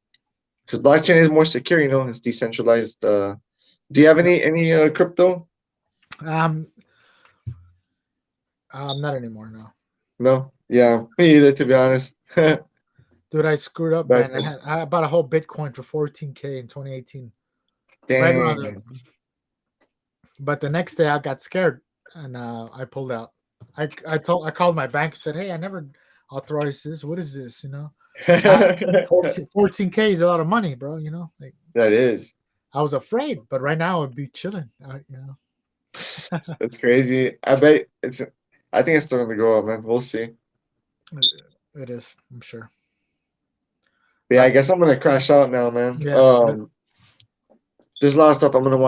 Because blockchain is more secure. It's decentralized. Do you have any crypto? um, not anymore. No, No. Yeah, me either, to be honest. dude, I screwed up, Back man. then. I bought a whole Bitcoin for 14K in 2018, right around there. Dang. But the next day, I got scared and I pulled out. I called my bank and said, "Hey, I never authorized this. What is this? I, That 14K is a lot of money, bro. Like is. I was afraid, but right now I'd be chilling. That's crazy. I bet I think it's still gonna go up, man. We'll see. It is, I'm sure. But yeah, I guess I'm gonna crash out now, man. Yeah. There's a lot of stuff I'm gonna want